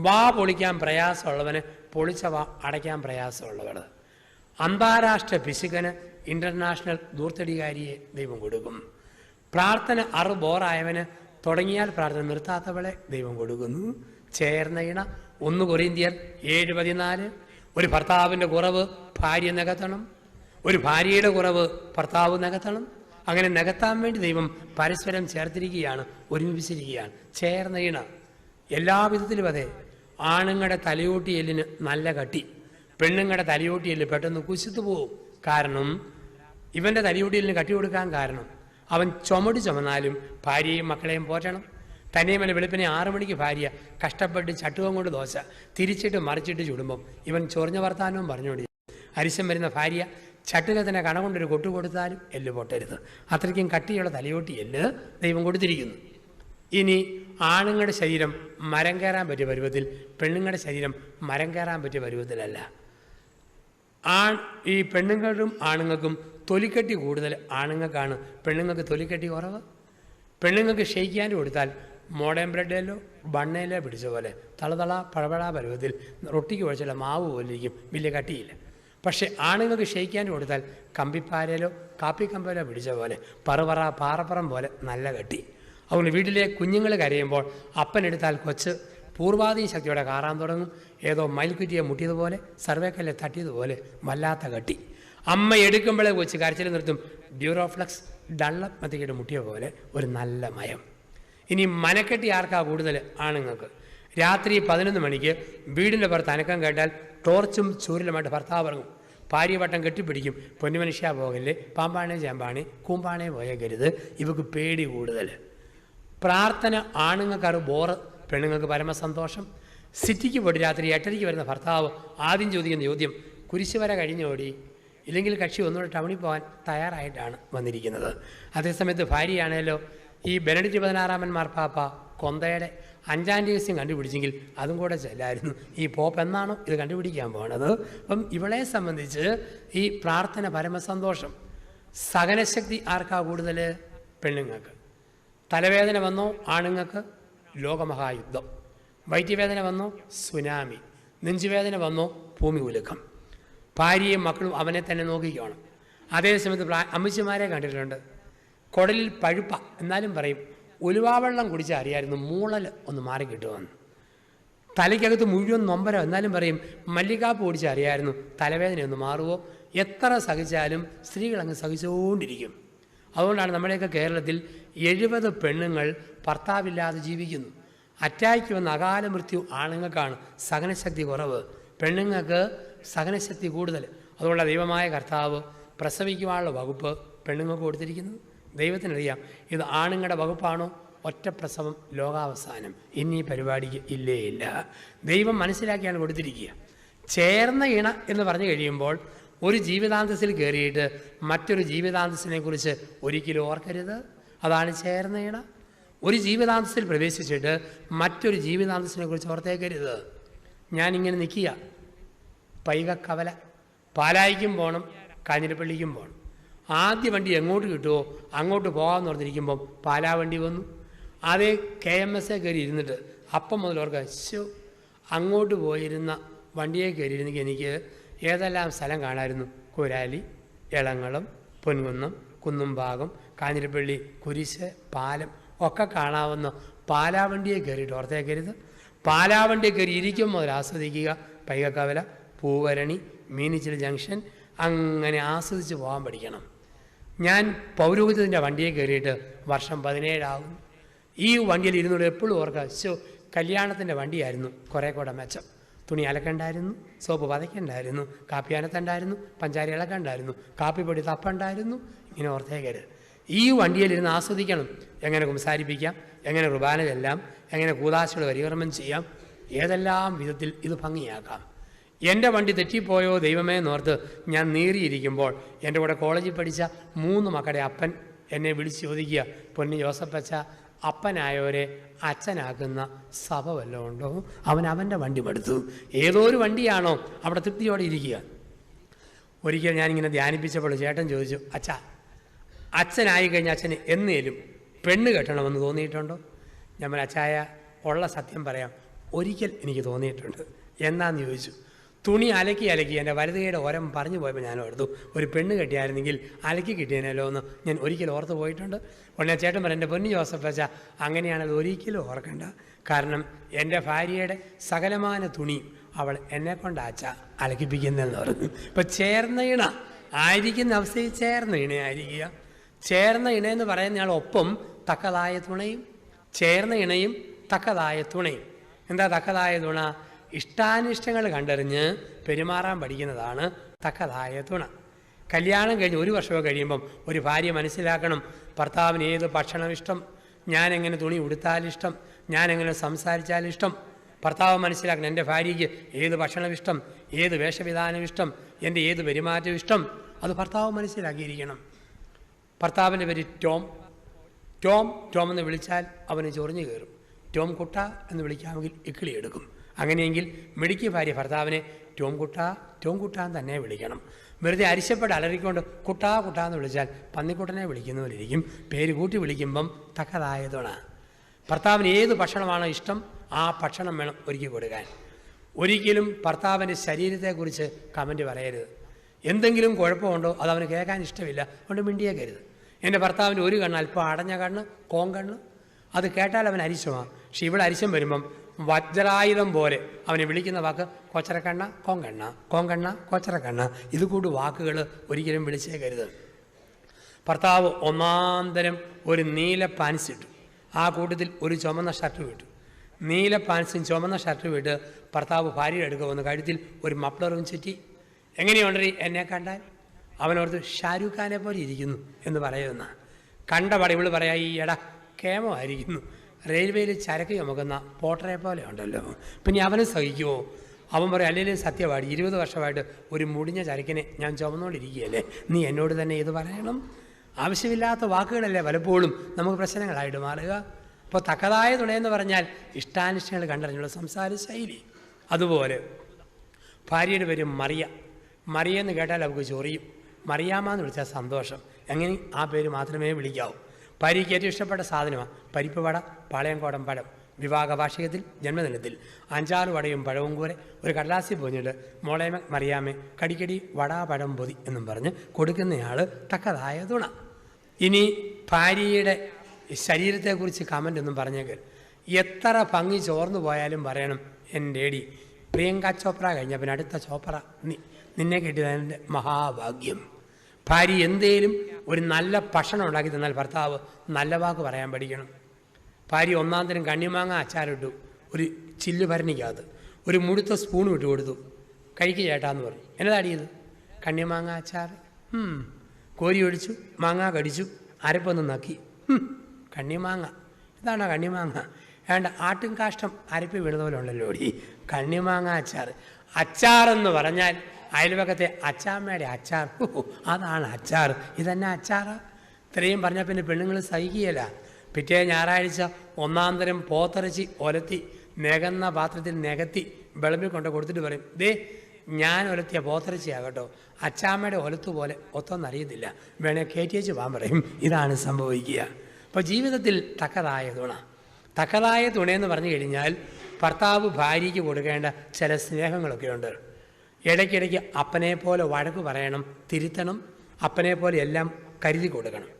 വാ പൊളിക്കാൻ പ്രയാസമുള്ളവന് പൊളിച്ച വാ അടയ്ക്കാൻ പ്രയാസമുള്ളവൾ. അന്താരാഷ്ട്ര പിശുക്കന് ഇൻ്റർനാഷണൽ ദൂർത്തടികാരിയെ ദൈവം കൊടുക്കും. പ്രാർത്ഥന ബോറായവന് തുടങ്ങിയാൽ പ്രാർത്ഥന നിർത്താത്തവളെ ദൈവം കൊടുക്കുന്നു. ചേർന്ന ഇണ. 1 കൊരിന്ത്യർ 7:14. ഒരു ഭർത്താവിൻ്റെ കുറവ് ഭാര്യ നികത്തണം, ഒരു ഭാര്യയുടെ കുറവ് ഭർത്താവ് നികത്തണം. അങ്ങനെ നികത്താൻ വേണ്ടി ദൈവം പരസ്പരം ചേർത്തിരിക്കുകയാണ്, ഒരുമിപ്പിച്ചിരിക്കുകയാണ്. ചേർന്ന ഇണ. എല്ലാവിധത്തിലും അതെ. ആണുങ്ങളുടെ തലയോട്ടിയെല്ലിന് നല്ല കട്ടി, പെണ്ണുങ്ങളുടെ തലയോട്ടിയെല്ല് പെട്ടെന്ന് കുശിത്തു പോവും. കാരണം ഇവൻ്റെ തലയോട്ടിയെല്ലിന് കട്ടി കൊടുക്കാൻ കാരണം അവൻ ചുമന്നാലും ഭാര്യയും മക്കളെയും പോറ്റണം. തന്നെയുമല്ല, വെളുപ്പിനെ 6 മണിക്ക് ഭാര്യ കഷ്ടപ്പെട്ട് ചട്ടുകം കൊണ്ട് ദോശ തിരിച്ചിട്ട് മറിച്ചിട്ട് ചുടുമ്പം ഇവൻ ചൊറിഞ്ഞ വർത്താനവും പറഞ്ഞുകൊണ്ട് അരിശം വരുന്ന ഭാര്യ ചട്ടുകത്തിനെ കണ കൊണ്ടൊരു കൊട്ടു കൊടുത്താലും എല്ല് പൊട്ടരുത്. അത്രയ്ക്കും കട്ടിയുള്ള തലയോട്ടി എല്ല് ദൈവം കൊടുത്തിരിക്കുന്നു. ഇനി ആണുങ്ങളുടെ ശരീരം മരം കയറാൻ പറ്റിയ പരുവത്തിൽ, പെണ്ണുങ്ങളുടെ ശരീരം മരം കയറാൻ പറ്റിയ പരുവത്തിലല്ല. ഈ പെണ്ണുങ്ങളും ആണുങ്ങൾക്കും തൊലിക്കെട്ടി കൂടുതൽ ആണുങ്ങൾക്കാണ്, പെണ്ണുങ്ങൾക്ക് തൊലിക്കെട്ടി കുറവ്. പെണ്ണുങ്ങൾക്ക് ഷെയ്ക്കാൻ കൊടുത്താൽ മോഡേൺ ബ്രെഡിലോ ബണ്ണയിലോ പിടിച്ച പോലെ തളതള പഴപഴ പരുവത്തിൽ റൊട്ടിക്ക് കുഴച്ചുള്ള മാവ് പോലെ ഇരിക്കും, വലിയ കട്ടിയില്ല. പക്ഷേ ആണുങ്ങൾക്ക് ഷെയ്ക്കാൻ കൊടുത്താൽ കമ്പിപ്പാരയിലോ കാപ്പിക്കമ്പയിലോ പിടിച്ച പോലെ പറപറ പാറപ്പുറം പോലെ നല്ല കട്ടി. അതുകൊണ്ട് വീട്ടിലെ കുഞ്ഞുങ്ങൾ കരയുമ്പോൾ അപ്പനെടുത്താൽ കൊച്ച് പൂർവാധീന ശക്തിയോടെ കാറാൻ തുടങ്ങും. ഏതോ മയിൽക്കുറ്റിയെ മുട്ടിയതുപോലെ, സർവേക്കല്ലെ തട്ടിയതുപോലെ വല്ലാത്ത കട്ടി. അമ്മ എടുക്കുമ്പോഴേ കൊച്ച് കരച്ചിൽ നിർത്തും. ഡ്യൂറോഫ്ലക്സ് ഡള്ളമത്തിക്കിട്ട് മുട്ടിയ പോലെ ഒരു നല്ല മയം. ഇനി മനക്കെട്ടി ആർക്കാ കൂടുതൽ? ആണുങ്ങൾക്ക്. രാത്രി 11 മണിക്ക് വീടിൻ്റെ പുറത്ത് അനക്കം കേട്ടാൽ ടോർച്ചും ചൂരലുമായിട്ട് ഭർത്താവ് ഇറങ്ങും. ഭാര്യ വട്ടം കെട്ടിപ്പിടിക്കും. പൊന്നുമനുഷ്യ പോകല്ലേ, പാമ്പാണേ ചേമ്പാണേ കൂമ്പാണേ പോയേക്കരുത്. ഇവക്ക് പേടി കൂടുതൽ. പ്രാർത്ഥന ആണുങ്ങൾക്ക് ബോറ്, പെണ്ണുങ്ങൾക്ക് പരമസന്തോഷം. സിറ്റിക്ക് പോയിട്ട് രാത്രി 8:30 വരുന്ന ഭർത്താവ് ആദ്യം ചോദിക്കുന്ന ചോദ്യം, കുരിശ് വര കഴിഞ്ഞോടി? ഇല്ലെങ്കിൽ കക്ഷി ഒന്നുകൂടെ ടൗണിൽ പോകാൻ തയ്യാറായിട്ടാണ് വന്നിരിക്കുന്നത്. അതേസമയത്ത് ഭാര്യയാണേലോ, ഈ ബെനഡിക്ട് 16 മാർപ്പാപ്പ കൊന്തയുടെ 5-ാം രഹസ്യം കണ്ടുപിടിച്ചെങ്കിൽ അതും കൂടെ ചെല്ലായിരുന്നു. ഈ പോപ്പ് എന്നാണോ ഇത് കണ്ടുപിടിക്കാൻ പോകണത്? അപ്പം ഇവളെ സംബന്ധിച്ച് ഈ പ്രാർത്ഥന പരമസന്തോഷം. സഹനശക്തി ആർക്കാ കൂടുതൽ? പെണ്ണുങ്ങൾക്ക്. തലവേദന വന്നോ ആണുങ്ങൾക്ക്? ലോകമഹായുദ്ധം. വൈദ്യവേദന വന്നോ? സുനാമി. നെഞ്ചുവേദന വന്നോ? ഭൂമി ഉലുക്കം. ഭാര്യയും മക്കളും അവനെ തന്നെ നോക്കിക്കണം. അതേസമയത്ത് അമ്മച്ചിമാരെ കണ്ടിട്ടുണ്ട്, കുടലിൽ പഴുപ്പ എന്നാലും പറയും ഉലുവാവെള്ളം കുടിച്ചാൽ അറിയായിരുന്നു മൂളൽ ഒന്ന് മാറിക്കിട്ടുമെന്ന്. തലയ്ക്കകത്ത് മുഴുവൻ നൊമ്പരം എന്നാലും പറയും മല്ലികാപ്പ് കുടിച്ചാൽ അറിയായിരുന്നു തലവേദന ഒന്ന് മാറുമോ. എത്ര സഹിച്ചാലും സ്ത്രീകൾ അങ്ങ് സഹിച്ചുകൊണ്ടിരിക്കും. അതുകൊണ്ടാണ് നമ്മുടെയൊക്കെ കേരളത്തിൽ 70 പെണ്ണുങ്ങൾ ഭർത്താവില്ലാതെ ജീവിക്കുന്നു. അറ്റാക്ക് വന്ന അകാല മൃത്യു ആണുങ്ങൾക്കാണ്, സഹനശക്തി കുറവ്. പെണ്ണുങ്ങൾക്ക് സഹനശക്തി കൂടുതൽ. അതുകൊണ്ട് ദൈവമായ കർത്താവ് പ്രസവിക്കുവാനുള്ള വകുപ്പ് പെണ്ണുങ്ങൾക്ക് കൊടുത്തിരിക്കുന്നത്. ദൈവത്തിനറിയാം ഇത് ആണുങ്ങളുടെ വകുപ്പാണോ. ഒറ്റ പ്രസവം ലോകാവസാനം. ഇനി പരിപാടിക്ക് ഇല്ലേ ഇല്ല. ദൈവം മനസ്സിലാക്കിയാണ് കൊടുത്തിരിക്കുക. ചേർന്ന ഇണ എന്ന് പറഞ്ഞു കഴിയുമ്പോൾ ഒരു ജീവിതാന്തസ്സിൽ കയറിയിട്ട് മറ്റൊരു ജീവിതാന്തസ്സിനെ കുറിച്ച് ഒരിക്കലും ഓർക്കരുത്. അതാണ് ചേർന്ന ഇണ. ഒരു ജീവിതാന്തസ്സിൽ പ്രവേശിച്ചിട്ട് മറ്റൊരു ജീവിതാന്തസ്സിനെ കുറിച്ച് ഓർത്തേക്കരുത്. ഞാനിങ്ങനെ നിൽക്കുക, പൈകക്കവല, പാലായിക്കും പോകണം, കാഞ്ഞിരപ്പള്ളിക്കും പോകണം. ആദ്യ വണ്ടി എങ്ങോട്ട് കിട്ടുമോ അങ്ങോട്ട് പോകാമെന്ന് പറഞ്ഞിരിക്കുമ്പം പാലാ വണ്ടി വന്നു. അതേ KMS കയറി ഇരുന്നിട്ട് അപ്പം മുതൽ ഓർക്കുക, അങ്ങോട്ട് പോയിരുന്ന വണ്ടിയെ കയറിയിരുന്നെങ്കിൽ എനിക്ക് ഏതെല്ലാം സ്ഥലം കാണാമായിരുന്നു. കുരാലി, എളങ്ങളം, പൊൻകുന്നം, കുന്നുംഭാഗം, കാഞ്ഞിരപ്പള്ളി, കുരിശ്, പാലം ഒക്കെ കാണാവുന്ന പാലാവണ്ടിയെ കയറിയിട്ട് ഓർത്തേക്കരുത്. പാലാവണ്ടിയെ കയറി ഇരിക്കും മുതൽ ആസ്വദിക്കുക. പൈകക്കവല, പൂവരണി, മീനിച്ചിൽ ജംഗ്ഷൻ, അങ്ങനെ ആസ്വദിച്ച് പോകാൻ പഠിക്കണം. ഞാൻ പൗരോഹിത്യത്തിൻ്റെ വണ്ടിയെ കയറിയിട്ട് വർഷം 17 ആകും. ഈ വണ്ടിയിൽ ഇരുന്നൂടെ എപ്പോഴും ഓർക്കുക, കല്യാണത്തിൻ്റെ വണ്ടിയായിരുന്നു കുറേ കൂടെ മെച്ചം. തുണി അലക്കണ്ടായിരുന്നു, സോപ്പ് പതയ്ക്കണ്ടായിരുന്നു, കാപ്പി അനത്തുണ്ടായിരുന്നു, പഞ്ചാര ഇളക്കണ്ടായിരുന്നു, കാപ്പിപ്പൊടി തപ്പുണ്ടായിരുന്നു. ഇങ്ങനെ ഓർത്തേക്കരുത്. ഈ വണ്ടിയിലിരുന്ന് ആസ്വദിക്കണം. എങ്ങനെ സംസാരിപ്പിക്കാം, എങ്ങനെ കുർബാന ചെല്ലാം, എങ്ങനെ കൂദാശകൾ പരികർമ്മം ചെയ്യാം, ഏതെല്ലാം വിധത്തിൽ ഇത് ഭംഗിയാക്കാം. എൻ്റെ വണ്ടി തെറ്റിപ്പോയോ ദൈവമേ എന്നോർത്ത് ഞാൻ നീറിയിരിക്കുമ്പോൾ എൻ്റെ കൂടെ കോളേജിൽ പഠിച്ച 3 മക്കളുടെ അപ്പൻ എന്നെ വിളിച്ച് ചോദിക്കുക, പൊന്നു ജോസഫച്ച, അപ്പനായവരെ അച്ഛനാക്കുന്ന സഭ വല്ലതും ഉണ്ടോ? അവൻ്റെ വണ്ടി മടുത്തു. ഏതോ ഒരു വണ്ടിയാണോ അവിടെ തൃപ്തിയോടെ ഇരിക്കുക. ഒരിക്കൽ ഞാനിങ്ങനെ ധ്യാനിപ്പിച്ചപ്പോൾ ചേട്ടൻ ചോദിച്ചു, അച്ഛനായി കഴിഞ്ഞാൽ അച്ഛന് എന്നേലും പെണ്ണ് കെട്ടണമെന്ന് തോന്നിയിട്ടുണ്ടോ? ഞാൻ അച്ചായ ഉള്ള സത്യം പറയാം, ഒരിക്കൽ എനിക്ക് തോന്നിയിട്ടുണ്ട്. എന്നാന്ന് ചോദിച്ചു. തുണി അലക്കി എൻ്റെ വലതുകൈയുടെ ഓരം പറഞ്ഞു പോയപ്പോൾ ഞാൻ ഓർത്തു, ഒരു പെണ്ണ് കെട്ടിയായിരുന്നെങ്കിൽ അലക്കി കിട്ടിയനല്ലോ എന്ന് ഞാൻ ഒരിക്കൽ ഓർത്ത് പോയിട്ടുണ്ട്. ഉടനെ ചേട്ടൻ പറഞ്ഞു, എൻ്റെ പൊന്നു ജോസഫ് അച്ഛാ, അങ്ങനെയാണത് ഒരിക്കലും ഓർക്കണ്ട. കാരണം എൻ്റെ ഭാര്യയുടെ സകലമാന തുണിയും അവൾ എന്നെക്കൊണ്ട് അച്ഛ അലക്കിപ്പിക്കുന്നതെന്ന് പറഞ്ഞു. ഇപ്പം ചേർന്ന ഇണ ആയിരിക്കുന്ന അവസ്ഥയിൽ ചേർന്ന ഇണയായിരിക്കുക. ചേർന്ന ഇണയെന്ന് പറയുന്നയാൾ ഒപ്പം തക്കതായ തുണയും, ചേർന്ന ഇണയും തക്കതായ തുണയും. എന്താ തക്കതായ തുണ? ഇഷ്ടാനിഷ്ടങ്ങൾ കണ്ടറിഞ്ഞ് പെരുമാറാൻ പഠിക്കുന്നതാണ് തക്കതായ തുണ. കല്യാണം കഴിഞ്ഞ് 1 വർഷമൊക്കെ കഴിയുമ്പം ഒരു ഭാര്യ മനസ്സിലാക്കണം, ഭർത്താവിന് ഏത് ഭക്ഷണം ഇഷ്ടം, ഞാനെങ്ങനെ തുണി ഉടുത്താലിഷ്ടം, ഞാനെങ്ങനെ സംസാരിച്ചാലിഷ്ടം. ഭർത്താവ് മനസ്സിലാക്കണം, എൻ്റെ ഭാര്യയ്ക്ക് ഏത് ഭക്ഷണം ഇഷ്ടം, ഏത് വേഷവിധാനം ഇഷ്ടം, എൻ്റെ ഏത് പെരുമാറ്റം ഇഷ്ടം, അത് ഭർത്താവ് മനസ്സിലാക്കിയിരിക്കണം. ഭർത്താവിൻ്റെ പേര് ടോം. ടോം ടോം എന്ന് വിളിച്ചാൽ അവന് ചൊറിഞ്ഞു കയറും. ടോം കുട്ട എന്ന് വിളിക്കാമെങ്കിൽ ഇക്കിളി എടുക്കും. അങ്ങനെയെങ്കിൽ മിടുക്കിയ ഭാര്യ ഭർത്താവിനെ ടോം കുട്ടാന്ന് തന്നെ വിളിക്കണം. വെറുതെ അരിശപ്പെട്ട് അലറിക്കൊണ്ട് കുട്ടാ എന്ന് വിളിച്ചാൽ പന്നിക്കുട്ടനെ വിളിക്കുന്നവരിരിക്കും. പേര് കൂട്ടി വിളിക്കുമ്പം തക്കതായതുണ. ഭർത്താവിന് ഏത് ഭക്ഷണമാണോ ഇഷ്ടം ആ ഭക്ഷണം വേണം ഒരുക്കി കൊടുക്കാൻ. ഒരിക്കലും ഭർത്താവിൻ്റെ ശരീരത്തെക്കുറിച്ച് കമൻറ്റ് പറയരുത്. എന്തെങ്കിലും കുഴപ്പമുണ്ടോ അതവന് കേൾക്കാൻ ഇഷ്ടമില്ല, അതുകൊണ്ട് മിണ്ടിയേക്കരുത്. എൻ്റെ ഭർത്താവിൻ്റെ ഒരു കണ്ണ് അല്പം അടഞ്ഞ കണ്ണ്, കോങ്കണ്ണ്, അത് കേട്ടാൽ അവൻ അരിശമാണ്. പക്ഷെ ഇവിടെ അരിശം വരുമ്പം വജ്രായുധം പോലെ അവനെ വിളിക്കുന്ന വാക്ക് കൊച്ചരക്കണ്ണ, കോങ്കണ്ണ, കോങ്കണ്ണ, കൊച്ചരക്കണ്ണ. ഇതുകൂടി വാക്കുകൾ ഒരിക്കലും വിളിച്ചേക്കരുത്. ഭർത്താവ് ഒന്നാന്തരം ഒരു നീല പാൻസ് ഇട്ടു, ആ കൂട്ടത്തിൽ ഒരു ചുമന്ന ഷർട്ട് വിട്ടു. നീല പാൻസും ചുമന്ന ഷർട്ട് വിട്ട് ഭർത്താവ് ഭാര്യയുടെ അടുക്ക വന്ന് കഴുത്തിൽ ഒരു മഫ്ലറും ചുറ്റി. എങ്ങനെയുണ്ടീ എന്നെ കണ്ടാൽ? അവനോർത്ത് ഷാരൂഖ് ഖാനെ പോലെ ഇരിക്കുന്നു എന്ന് പറയുന്ന കണ്ട പടിവിൾ പറയാ, ഈ എടാ കേമമായിരിക്കുന്നു, റെയിൽവേയിൽ ചരക്ക് ചുമക്കുന്ന പോട്ടറെ പോലെ ഉണ്ടല്ലോ. പിന്നെ അവന് സഹിക്കുമോ? അവൻ പറയും, അല്ലെങ്കിൽ സത്യമായിട്ട് 20 വർഷമായിട്ട് ഒരു മുടിഞ്ഞ ചരക്കിനെ ഞാൻ ചുമന്നുകൊണ്ടിരിക്കുകയല്ലേ, നീ എന്നോട് തന്നെ ഇത് പറയണം? ആവശ്യമില്ലാത്ത വാക്കുകളല്ലേ പലപ്പോഴും നമുക്ക് പ്രശ്നങ്ങളായിട്ട് മാറുക. അപ്പോൾ തക്കതായ തുണയെന്ന് പറഞ്ഞാൽ ഇഷ്ടാനിഷ്ടങ്ങൾ കണ്ടറിഞ്ഞുള്ള സംസാര ശൈലി. അതുപോലെ ഭാര്യയുടെ പേര് മറിയ. മറിയെന്ന് കേട്ടാൽ അവൾക്ക് ചൊറിയും. മറിയാമെന്ന് വിളിച്ചാൽ സന്തോഷം. എങ്ങനെ ആ പേര് മാത്രമേ വിളിക്കാവൂ. ഭാര്യയ്ക്ക് ഏറ്റവും ഇഷ്ടപ്പെട്ട സാധനമാണ് പരിപ്പ് വട, പാളയംകോടൻ പഴം. വിവാഹ വാർഷികത്തിൽ, ജന്മദിനത്തിൽ 5-6 വടയും പഴവും കൂരെ ഒരു കടലാസിൽ പോഞ്ഞിട്ട് മോളെ മറിയാമേ കടിക്കടി വട പഴം പൊതി എന്നും പറഞ്ഞ് കൊടുക്കുന്നയാൾ തക്കതായ തുണ. ഇനി ഭാര്യയുടെ ശരീരത്തെക്കുറിച്ച് കമൻ്റ് ഒന്നും പറഞ്ഞേക്കൽ. എത്ര ഭംഗി ചോർന്നു പോയാലും പറയണം, എൻ്റെ എടി പ്രിയങ്ക ചോപ്ര കഴിഞ്ഞ പിന്നെ അടുത്ത ചോപ്ര നിന്നെ കിട്ടിയതിൻ്റെ മഹാഭാഗ്യം. ഭാര്യ എന്തേലും ഒരു നല്ല ഭക്ഷണം ഉണ്ടാക്കി തന്നാൽ ഭർത്താവ് നല്ല വാക്ക് പറയാൻ പഠിക്കണം. ഭാര്യ ഒന്നാന്തരം കണ്ണിമാങ്ങ അച്ചാറിട്ടു ഒരു ചില്ല് ഭരണിക്കകത്ത്, ഒരു മുഴുത്ത സ്പൂൺ വിട്ടു കൊടുത്തു. കഴിക്കുക ചേട്ടാന്ന് പറഞ്ഞു. എന്നതാടിയത്? കണ്ണിമാങ്ങ അച്ചാർ. കോരി ഒഴിച്ചു, മാങ്ങ കടിച്ചു, അരപ്പൊന്ന് നക്കി. കണ്ണിമാങ്ങ, ഇതാണോ കണ്ണിമാങ്ങ? വേണ്ട, ആട്ടും കാഷ്ടം അരപ്പ് വീണത് പോലെ ഉണ്ടല്ലോ ഈ കണ്ണിമാങ്ങ അച്ചാർ. അച്ചാറെന്ന് പറഞ്ഞാൽ അയൽവക്കത്തെ അച്ചാമ്മയുടെ അച്ചാർ, അതാണ് അച്ചാർ. ഇതന്നെ അച്ചാറ്. ഇത്രയും പറഞ്ഞാൽ പിന്നെ പെണ്ണുങ്ങൾ സഹിക്കുകയില്ല. പിറ്റേ ഞായറാഴ്ച ഒന്നാന്തരം പോത്തിറച്ചി ഒലത്തി നികന്ന പാത്രത്തിൽ നികത്തി വിളമ്പി കൊണ്ട് കൊടുത്തിട്ട് പറയും, ദേ ഞാൻ ഒലത്തിയ പോത്തിറച്ചിയാകട്ടോ, അച്ചാമ്മയുടെ ഒലത്തുപോലെ ഒത്തൊന്നറിയത്തില്ല, വേണേൽ കയറ്റിയേച്ച് പോകാൻ പറയും. ഇതാണ് സംഭവിക്കുക. അപ്പോൾ ജീവിതത്തിൽ തക്കതായ തുണ. തക്കതായ തുണയെന്ന് പറഞ്ഞു കഴിഞ്ഞാൽ ഭർത്താവ് ഭാര്യയ്ക്ക് കൊടുക്കേണ്ട ചില സ്നേഹങ്ങളൊക്കെ ഉണ്ട്. ഇടയ്ക്കിടയ്ക്ക് അപ്പനെ പോലെ വഴക്ക് പറയണം, തിരുത്തണം. അപ്പനെ പോലെ എല്ലാം കരുതി കൊടുക്കണം.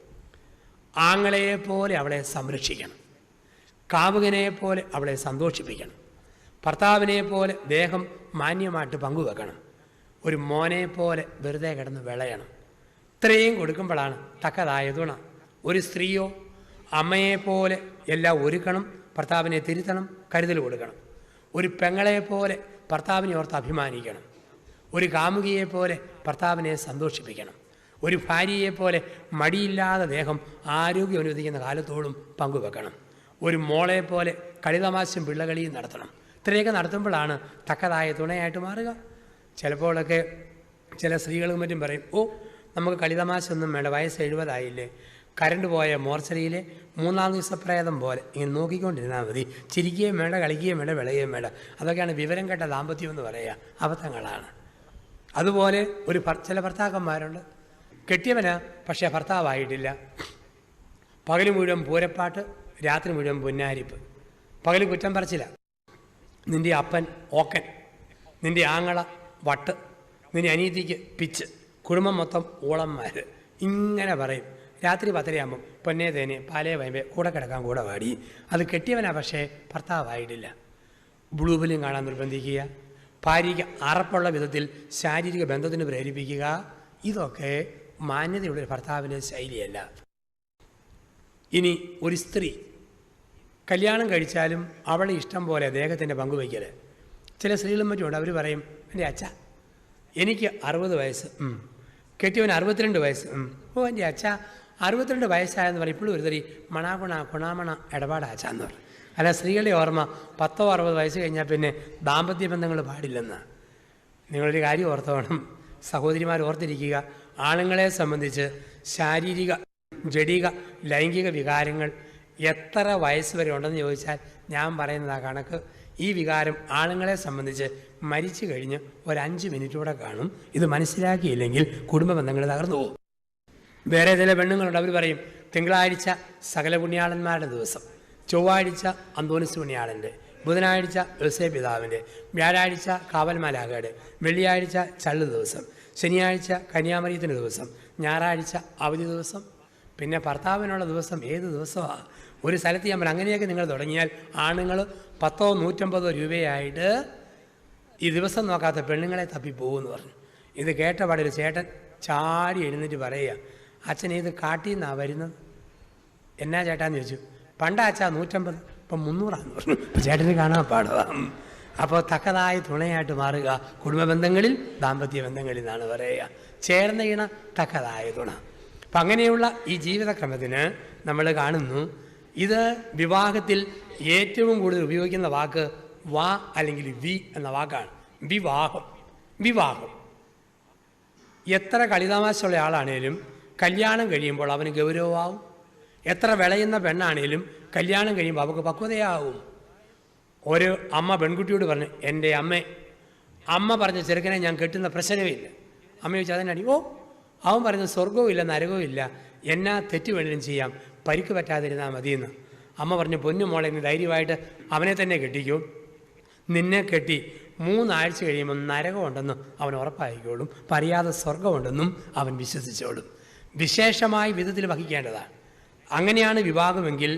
ആങ്ങളെയെപ്പോലെ അവളെ സംരക്ഷിക്കണം. കാമുകനെപ്പോലെ അവളെ സന്തോഷിപ്പിക്കണം. ഭർത്താവിനെപ്പോലെ ദേഹം മാന്യമായിട്ട് പങ്കുവെക്കണം. ഒരു മോനെപ്പോലെ വെറുതെ കിടന്ന് വിളയണം. ഇത്രയും കൊടുക്കുമ്പോഴാണ് തക്കതായ തുണ. ഒരു സ്ത്രീയോ അമ്മയെപ്പോലെ എല്ലാം ഒരുക്കണം, ഭർത്താവിനെ തിരുത്തണം, കരുതൽ കൊടുക്കണം. ഒരു പെങ്ങളെപ്പോലെ ഭർത്താവിനെ ഓർത്ത് അഭിമാനിക്കണം. ഒരു കാമുകിയെപ്പോലെ ഭർത്താവിനെ സന്തോഷിപ്പിക്കണം. ഒരു ഭാര്യയെപ്പോലെ മടിയില്ലാതെ ദേഹം ആരോഗ്യം അനുവദിക്കുന്ന കാലത്തോളം പങ്കുവെക്കണം. ഒരു മോളെപ്പോലെ കളിതമാശയും പിള്ളകളിയും നടത്തണം. ഇത്രയൊക്കെ നടത്തുമ്പോഴാണ് തക്കതായ തുണയായിട്ട് മാറുക. ചിലപ്പോഴൊക്കെ ചില സ്ത്രീകളും മറ്റും പറയും, ഓ നമുക്ക് കളിതമാശൊന്നും വേണ്ട, വയസ്സ് 70 കരണ്ട് പോയ മോർച്ചറിയിലെ 3-ാം ദിവസപ്രേതം പോലെ ഇങ്ങനെ നോക്കിക്കൊണ്ടിരുന്നാൽ മതി. ചിരിക്കുകയും വേണ്ട, കളിക്കുകയും വേണ്ട, വിളയുകയും വേണ്ട. അതൊക്കെയാണ് വിവരം കേട്ട ദാമ്പത്യം എന്ന് പറയുക. അബദ്ധങ്ങളാണ്. അതുപോലെ ചില ഭർത്താക്കന്മാരുണ്ട്, കെട്ടിയവനാ പക്ഷേ ഭർത്താവായിട്ടില്ല. പകൽ മുഴുവൻ പൂരപ്പാട്ട്, രാത്രി മുഴുവൻ പൊന്നാരിപ്പ്. പകൽ കുറ്റം പറച്ചില്ല, നിൻ്റെ അപ്പൻ ഓക്കൻ, നിൻ്റെ ആങ്ങള വട്ട്, നിൻ്റെ അനീതിക്ക് പിച്ച്, കുടുംബം മൊത്തം ഊളന്മാർ, ഇങ്ങനെ പറയും. രാത്രി 10:30 പൊന്നേ തേനെ പാലേ വയമ്പേ കൂടെ കിടക്കാൻ കൂടെ വാടി. അത് കെട്ടിയവനാ പക്ഷേ ഭർത്താവായിട്ടില്ല. ബ്ലൂ ഫിലിം കാണാൻ നിർബന്ധിക്കുക, ഭാര്യയ്ക്ക് അറപ്പുള്ള വിധത്തിൽ ശാരീരിക ബന്ധത്തിന് പ്രേരിപ്പിക്കുക. ഇതൊക്കെ മാന്യതയുള്ളൊരു ഭർത്താവിൻ്റെ ശൈലിയല്ല. ഇനി ഒരു സ്ത്രീ കല്യാണം കഴിച്ചാലും അവളെ ഇഷ്ടം പോലെ ദേഹത്തിൻ്റെ പങ്കുവയ്ക്കൽ. ചില സ്ത്രീകളും മറ്റുമുണ്ട്, അവർ പറയും, എൻ്റെ അച്ഛ എനിക്ക് 60 വയസ്സ്, കെട്ടിയവന് 62 വയസ്സ്. ഓ എൻ്റെ അച്ഛ 62 വയസ്സായെന്ന് പറയും. ഇപ്പോഴും ഒരു തരി കുണാമണ ഇടപാടാച്ചാന്ന് പറയും. അല്ല, സ്ത്രീകളുടെ ഓർമ്മ 10-60 വയസ്സ് കഴിഞ്ഞാൽ പിന്നെ ദാമ്പത്യ ബന്ധങ്ങൾ പാടില്ലെന്ന്. നിങ്ങളൊരു കാര്യം ഓർത്തോണം, സഹോദരിമാർ ഓർത്തിരിക്കുക. ആണുങ്ങളെ സംബന്ധിച്ച് ശാരീരിക ജഡിക ലൈംഗിക വികാരങ്ങൾ എത്ര വയസ്സ് വരെ ഉണ്ടെന്ന് ചോദിച്ചാൽ ഞാൻ പറയുന്നത് ആ കണക്ക്. ഈ വികാരം ആണുങ്ങളെ സംബന്ധിച്ച് മരിച്ചു കഴിഞ്ഞ് ഒരു 5 മിനിറ്റൂടെ കാണും. ഇത് മനസ്സിലാക്കിയില്ലെങ്കിൽ കുടുംബ ബന്ധങ്ങൾ തകർന്നു പോകും. വേറെ ചില പെണ്ണുങ്ങളുണ്ട്, അവർ പറയും, തിങ്കളാഴ്ച സകല പുണ്യാളന്മാരുടെ ദിവസം, ചൊവ്വാഴ്ച അന്തോണിസ് പുണ്യാളൻ്റെ, ബുധനാഴ്ച യോസേ പിതാവിൻ്റെ, വ്യാഴാഴ്ച കാവൽമാലാഖയുടെ, വെള്ളിയാഴ്ച ചള്ളു ദിവസം, ശനിയാഴ്ച കന്യാമറിയത്തിൻ്റെ ദിവസം, ഞായറാഴ്ച അവധി ദിവസം. പിന്നെ ഭർത്താവിനുള്ള ദിവസം ഏത് ദിവസമാണ്? ഒരു സ്ഥലത്ത് ഞാൻ പറയും, അങ്ങനെയൊക്കെ നിങ്ങൾ തുടങ്ങിയാൽ ആണുങ്ങൾ 100-150 രൂപയായിട്ട് ഈ ദിവസം നോക്കാത്ത പെണ്ണുങ്ങളെ തപ്പിപ്പോകുമെന്ന് പറഞ്ഞു. ഇത് കേട്ട പാടെ ഒരു ചേട്ടൻ ചാടി എഴുന്നേറ്റ് പറയുക, അച്ഛൻ ഏത് കാട്ടിൽ നിന്നാണ് വരുന്നത്? എന്നാ ചേട്ടാന്ന് ചോദിച്ചു. പണ്ടാച്ചാ 150, ഇപ്പം 300 പറഞ്ഞു. അപ്പം ചേട്ടന് കാണാൻ പാടുക. അപ്പോൾ തക്കതായ തുണയായിട്ട് മാറുക കുടുംബ ബന്ധങ്ങളിൽ, ദാമ്പത്യ ബന്ധങ്ങളിൽ എന്നാണ് പറയുക. ചേർന്ന ഇണ തക്കതായ തുണ. അപ്പം അങ്ങനെയുള്ള ഈ ജീവിതക്രമത്തിന് നമ്മൾ കാണുന്നു, ഇത് വിവാഹത്തിൽ ഏറ്റവും കൂടുതൽ ഉപയോഗിക്കുന്ന വാക്ക് വാ അല്ലെങ്കിൽ വി എന്ന വാക്കാണ്. വിവാഹം. വിവാഹം എത്ര കളിതാമാശമുള്ള ആളാണേലും കല്യാണം കഴിയുമ്പോൾ അവന് ഗൗരവമാവും. എത്ര വിളയുന്ന പെണ്ണാണേലും കല്യാണം കഴിയുമ്പോൾ അവൾക്ക് പക്വതയാവും. ഒരു അമ്മ പെൺകുട്ടിയോട് പറഞ്ഞു, എൻ്റെ അമ്മ പറഞ്ഞ ചെറുക്കനെ ഞാൻ കെട്ടുന്ന പ്രശ്നമില്ല. അമ്മ ചോദിച്ചാൽ അതിനടി, ഓ അവൻ പറയുന്നത് സ്വർഗവും ഇല്ല നരകവും ഇല്ല, എന്നാ തെറ്റ് വേണമെങ്കിലും ചെയ്യാം, പരിക്ക് പറ്റാതിരുന്നാൽ മതിയെന്ന്. അമ്മ പറഞ്ഞു, പൊന്നു മോളെ നീ ധൈര്യമായിട്ട് അവനെ തന്നെ കെട്ടിക്കൂ. നിന്നെ കെട്ടി 3 ആഴ്ച കഴിയുമ്പോൾ നരകമുണ്ടെന്നും അവൻ ഉറപ്പായിക്കോളും, പറയാതെ സ്വർഗമുണ്ടെന്നും അവൻ വിശ്വസിച്ചോളും. വിശേഷമായ വിധത്തിൽ വഹിക്കേണ്ടതാണ്. അങ്ങനെയാണ് വിവാഹമെങ്കിൽ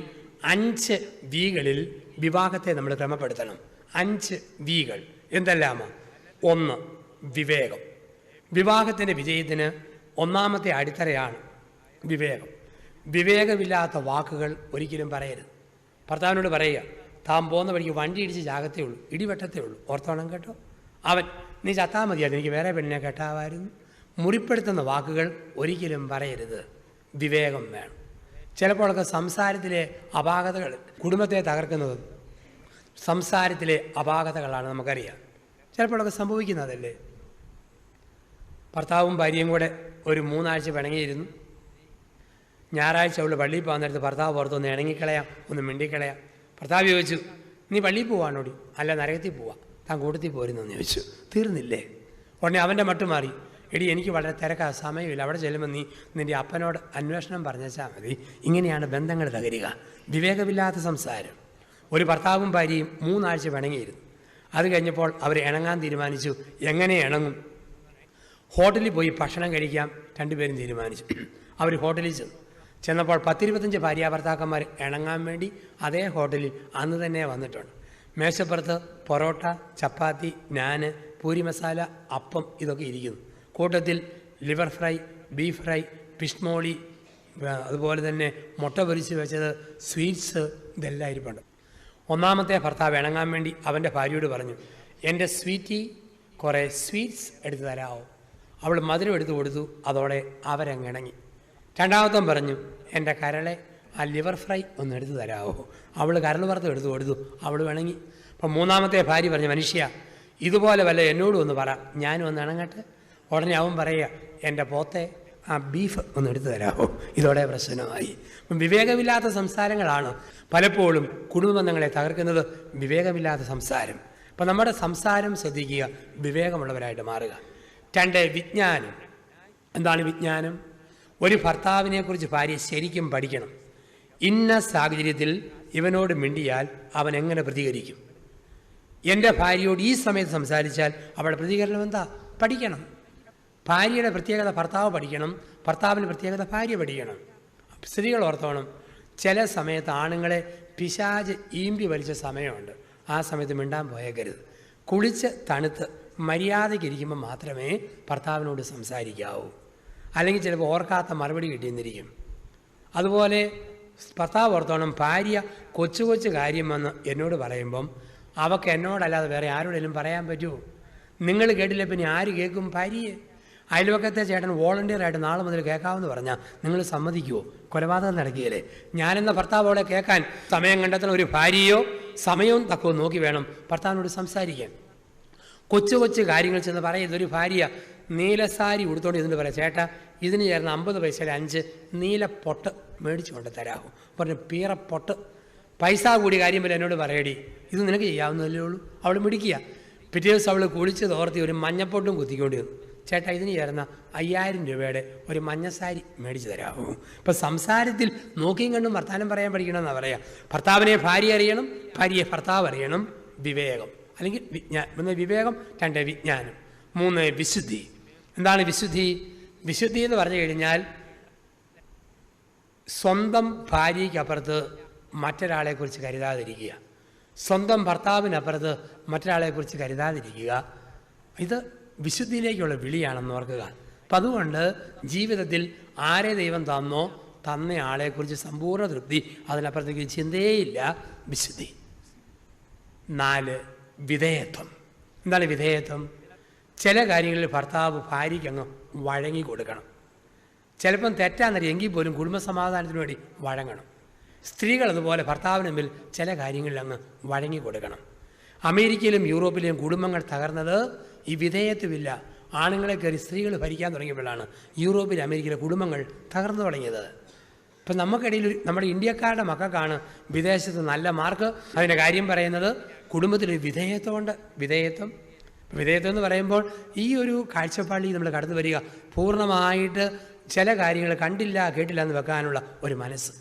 5 വികളിൽ വിവാഹത്തെ നമ്മൾ ക്രമപ്പെടുത്തണം. 5 വികൾ എന്തെല്ലാമോ? 1 വിവേകം. വിവാഹത്തിൻ്റെ വിജയത്തിന് ഒന്നാമത്തെ അടിത്തറയാണ് വിവേകം. വിവേകമില്ലാത്ത വാക്കുകൾ ഒരിക്കലും പറയരുത്. ഭർത്താവിനോട് പറയുക, താൻ പോകുന്ന വഴിക്ക് വണ്ടി ഇടിച്ച് ചാകത്തേ ഉള്ളൂ, ഇടിവെട്ടത്തേ ഉള്ളൂ, ഓർത്തോണം കേട്ടോ. അവൻ, നീ ചത്താ മതിയായിരുന്നു, എനിക്ക് വേറെ പെണ്ണിനെ കെട്ടാമായിരുന്നു. മുറിപ്പെടുത്തുന്ന വാക്കുകൾ ഒരിക്കലും പറയരുത്. വിവേകം വേണം. ചിലപ്പോഴൊക്കെ സംസാരത്തിലെ അപാകതകൾ കുടുംബത്തെ തകർക്കുന്നത് സംസാരത്തിലെ അപാകതകളാണ്, നമുക്കറിയാം. ചിലപ്പോഴൊക്കെ സംഭവിക്കുന്നതല്ലേ. ഭർത്താവും ഭാര്യയും കൂടെ ഒരു 3 ആഴ്ച പിണങ്ങിയിരുന്നു. ഞായറാഴ്ച അവൾ പള്ളിയിൽ പോകാൻ നേരത്ത് ഭർത്താവ് പുറത്ത് ഒന്ന് ഇണങ്ങിക്കളയാം, ഒന്ന് മിണ്ടിക്കളയാം. ഭർത്താവ് ചോദിച്ചു, നീ പള്ളിയിൽ പോവാണോടി? അല്ല, നരകത്തിൽ പോവാം, താൻ കൂട്ടത്തിൽ പോരുന്നെന്ന് ചോദിച്ചു. തീർന്നില്ലേ? ഉടനെ അവൻ്റെ മട്ട് മാറി, എടി എനിക്ക് വളരെ തിരക്കാ, സമയമില്ല, അവിടെ ചെല്ലുമ്പോൾ നീ നിൻ്റെ അപ്പനോട് അന്വേഷണം പറഞ്ഞാൽ മതി. ഇങ്ങനെയാണ് ബന്ധങ്ങൾ തകരുക. വിവേകമില്ലാത്ത സംസാരം. ഒരു ഭർത്താവും ഭാര്യയും 3 ആഴ്ച പിണങ്ങിയിരുന്നു. അത് കഴിഞ്ഞപ്പോൾ അവർ ഇണങ്ങാൻ തീരുമാനിച്ചു. എങ്ങനെ ഇണങ്ങും? ഹോട്ടലിൽ പോയി ഭക്ഷണം കഴിക്കാം 2 പേരും തീരുമാനിച്ചു. അവർ ഹോട്ടലിൽ ചെന്നപ്പോൾ 10-25 ഭാര്യാഭർത്താക്കന്മാർ ഇണങ്ങാൻ വേണ്ടി അതേ ഹോട്ടലിൽ അന്ന് തന്നെ വന്നിട്ടുണ്ട്. മേശപ്പുറത്ത് പൊറോട്ട, ചപ്പാത്തി, നാന്, പൂരി മസാല, അപ്പം ഇതൊക്കെ ഇരിക്കുന്നു. കൂട്ടത്തിൽ liver fry, beef fry, fish molee, അതുപോലെ തന്നെ മുട്ട പൊരിച്ച് വെച്ചത്, സ്വീറ്റ്സ്, ഇതെല്ലാം ഇരിപ്പുണ്ട്. ഒന്നാമത്തെ ഭർത്താവ് ഇണങ്ങാൻ വേണ്ടി അവൻ്റെ ഭാര്യയോട് പറഞ്ഞു, എൻ്റെ സ്വീറ്റി കുറേ സ്വീറ്റ്സ് എടുത്തു തരാമോ? അവൾ മധുരം എടുത്തു കൊടുത്തു. അതോടെ അവരങ്ങിണങ്ങി. രണ്ടാമത്തം പറഞ്ഞു, എൻ്റെ കരളെ ആ ലിവർ ഫ്രൈ ഒന്ന് എടുത്തു തരാമോ? അവൾ കരൾ വറുത്ത് എടുത്തു കൊടുത്തു. അവൾ ഇണങ്ങി. അപ്പം മൂന്നാമത്തെ ഭാര്യ പറഞ്ഞു, മനുഷ്യ ഇതുപോലെ വല്ല എന്നോടും ഒന്ന് പറ, ഞാനും ഒന്ന് ഇണങ്ങട്ടെ. ഉടനെ അവൻ പറയുക, എൻ്റെ പോത്തെ ആ ബീഫ് ഒന്ന് എടുത്തു തരാമോ? ഇതോടെ പ്രശ്നമായി. അപ്പം വിവേകമില്ലാത്ത സംസാരങ്ങളാണ് പലപ്പോഴും കുടുംബബന്ധങ്ങളെ തകർക്കുന്നത്. വിവേകമില്ലാത്ത സംസാരം. അപ്പം നമ്മുടെ സംസാരം ശ്രദ്ധിക്കുക, വിവേകമുള്ളവരായിട്ട് മാറുക. 2, വിജ്ഞാനം. എന്താണ് വിജ്ഞാനം? ഒരു ഭർത്താവിനെക്കുറിച്ച് ഭാര്യ ശരിക്കും പഠിക്കണം. ഇന്ന സാഹചര്യത്തിൽ ഇവനോട് മിണ്ടിയാൽ അവൻ എങ്ങനെ പ്രതികരിക്കും, എൻ്റെ ഭാര്യയോട് ഈ സമയത്ത് സംസാരിച്ചാൽ അവളുടെ പ്രതികരണം എന്താ, പഠിക്കണം. ഭാര്യയുടെ പ്രത്യേകത ഭർത്താവ് പഠിക്കണം, ഭർത്താവിൻ്റെ പ്രത്യേകത ഭാര്യ പഠിക്കണം. സ്ത്രീകൾ ഓർത്തോണം, ചില സമയത്ത് ആണുങ്ങളെ പിശാച് ഈമ്പി വലിച്ച സമയമുണ്ട്. ആ സമയത്ത് മിണ്ടാൻ പോയേക്കരുത്. കുളിച്ച് തണുത്ത് മര്യാദയ്ക്ക് ഇരിക്കുമ്പോൾ മാത്രമേ ഭർത്താവിനോട് സംസാരിക്കാവൂ. അല്ലെങ്കിൽ ചിലപ്പോൾ ഓർക്കാത്ത മറുപടി കിട്ടിയെന്നിരിക്കും. അതുപോലെ ഭർത്താവ് ഓർത്തോണം, ഭാര്യ കൊച്ചു കൊച്ചു കാര്യം വന്ന് എന്നോട് പറയുമ്പം അവൾക്ക് എന്നോടല്ലാതെ വേറെ ആരോടെങ്കിലും പറയാൻ പറ്റുമോ? നിങ്ങൾ കേട്ടില്ല പിന്നെ ആര് കേൾക്കും? ഭാര്യയെ. അയൽവക്കത്തെ ചേട്ടൻ വോളണ്ടിയറായിട്ട് നാളെ മുതൽ കേൾക്കാമെന്ന് പറഞ്ഞാൽ നിങ്ങൾ സമ്മതിക്കുമോ? കൊലപാതകം നടക്കുകയല്ലേ. ഞാനെന്ന ഭർത്താവ് അവളെ കേൾക്കാൻ സമയം കണ്ടെത്തുന്ന ഒരു ഭാര്യയോ സമയവും തക്കവും നോക്കി വേണം ഭർത്താവിനോട് സംസാരിക്കാൻ. കൊച്ചു കൊച്ചു കാര്യങ്ങൾ ചെന്ന് പറയുന്നത് ഒരു ഭാര്യ നീലസാരി ഉടുത്തോണ്ട് ഇതിന് പറയാം, ചേട്ടാ ഇതിന് ചേർന്ന് 50 പൈസയുടെ 5 നീല പൊട്ട് മേടിച്ചു കൊണ്ട് തരാമോ? പറഞ്ഞു, പീറ പൊട്ട്. പൈസ കൂടി കാര്യം പോലെ എന്നോട് പറയടി, ഇത് നിനക്ക് ചെയ്യാവുന്നതല്ലേ ഉള്ളൂ. അവൾ മിടിക്കുക. പിറ്റേ ദിവസം അവൾ കുളിച്ച് തോർത്തി ഒരു മഞ്ഞപ്പൊട്ടും കുത്തിക്കൊണ്ട് വന്നു, ചേട്ടാ ഇതിന് ചേർന്ന 5000 രൂപയുടെ ഒരു മഞ്ഞസാരി മേടിച്ചു തരാമോ? ഇപ്പം സംസാരത്തിൽ നോക്കിയും കണ്ടും വർത്താനം പറയാൻ പഠിക്കണമെന്നാണ് പറയാം. ഭർത്താവിനെ ഭാര്യ അറിയണം, ഭാര്യയെ ഭർത്താവ് അറിയണം. വിവേകം അല്ലെങ്കിൽ വിവേകം. 2, വിജ്ഞാനം. 3, വിശുദ്ധി. എന്താണ് വിശുദ്ധി? വിശുദ്ധി എന്ന് പറഞ്ഞു കഴിഞ്ഞാൽ സ്വന്തം ഭാര്യയ്ക്കപ്പുറത്ത് മറ്റൊരാളെക്കുറിച്ച് കരുതാതിരിക്കുക, സ്വന്തം ഭർത്താവിനപ്പുറത്ത് മറ്റൊരാളെക്കുറിച്ച് കരുതാതിരിക്കുക. ഇത് വിശുദ്ധിയിലേക്കുള്ള വിളിയാണെന്ന് ഓർക്കുക. അപ്പം അതുകൊണ്ട് ജീവിതത്തിൽ ആരെ ദൈവം തന്നോ തന്ന ആളെക്കുറിച്ച് സമ്പൂർണ്ണ തൃപ്തി, അതിനപ്പുറത്തേക്ക് ചിന്തയേയില്ല. വിശുദ്ധി. 4, വിധേയത്വം. എന്താണ് വിധേയത്വം? ചില കാര്യങ്ങളിൽ ഭർത്താവ് ഭാര്യയ്ക്ക് അങ്ങ് വഴങ്ങി കൊടുക്കണം. ചിലപ്പം തെറ്റാന്നറിയാം, എങ്കിൽ പോലും കുടുംബസമാധാനത്തിന് വേണ്ടി വഴങ്ങണം. സ്ത്രീകൾ അതുപോലെ ഭർത്താവിന് മുമ്പിൽ ചില കാര്യങ്ങളിൽ അങ്ങ് വഴങ്ങി കൊടുക്കണം. അമേരിക്കയിലും യൂറോപ്പിലെയും കുടുംബങ്ങൾ തകർന്നത് ഈ വിധേയത്വമില്ല. ആണുങ്ങളെ കയറി സ്ത്രീകൾ ഭരിക്കാൻ തുടങ്ങിയപ്പോഴാണ് യൂറോപ്പിൽ അമേരിക്കയിലെ കുടുംബങ്ങൾ തകർന്നു തുടങ്ങിയത്. ഇപ്പം നമുക്കിടയിൽ നമ്മുടെ ഇന്ത്യക്കാരുടെ മക്കൾക്കാണ് വിദേശത്ത് നല്ല മാർക്ക്. അതിൻ്റെ കാര്യം പറയുന്നത് കുടുംബത്തിൽ വിധേയത്വമുണ്ട്. വിധേയത്വം എന്ന് പറയുമ്പോൾ ഈ ഒരു കാഴ്ചപ്പാടിൽ നമ്മൾ കടന്നു വരിക, പൂർണ്ണമായിട്ട് ചില കാര്യങ്ങൾ കണ്ടില്ല കേട്ടില്ല എന്ന് വെക്കാനുള്ള ഒരു മനസ്സ്.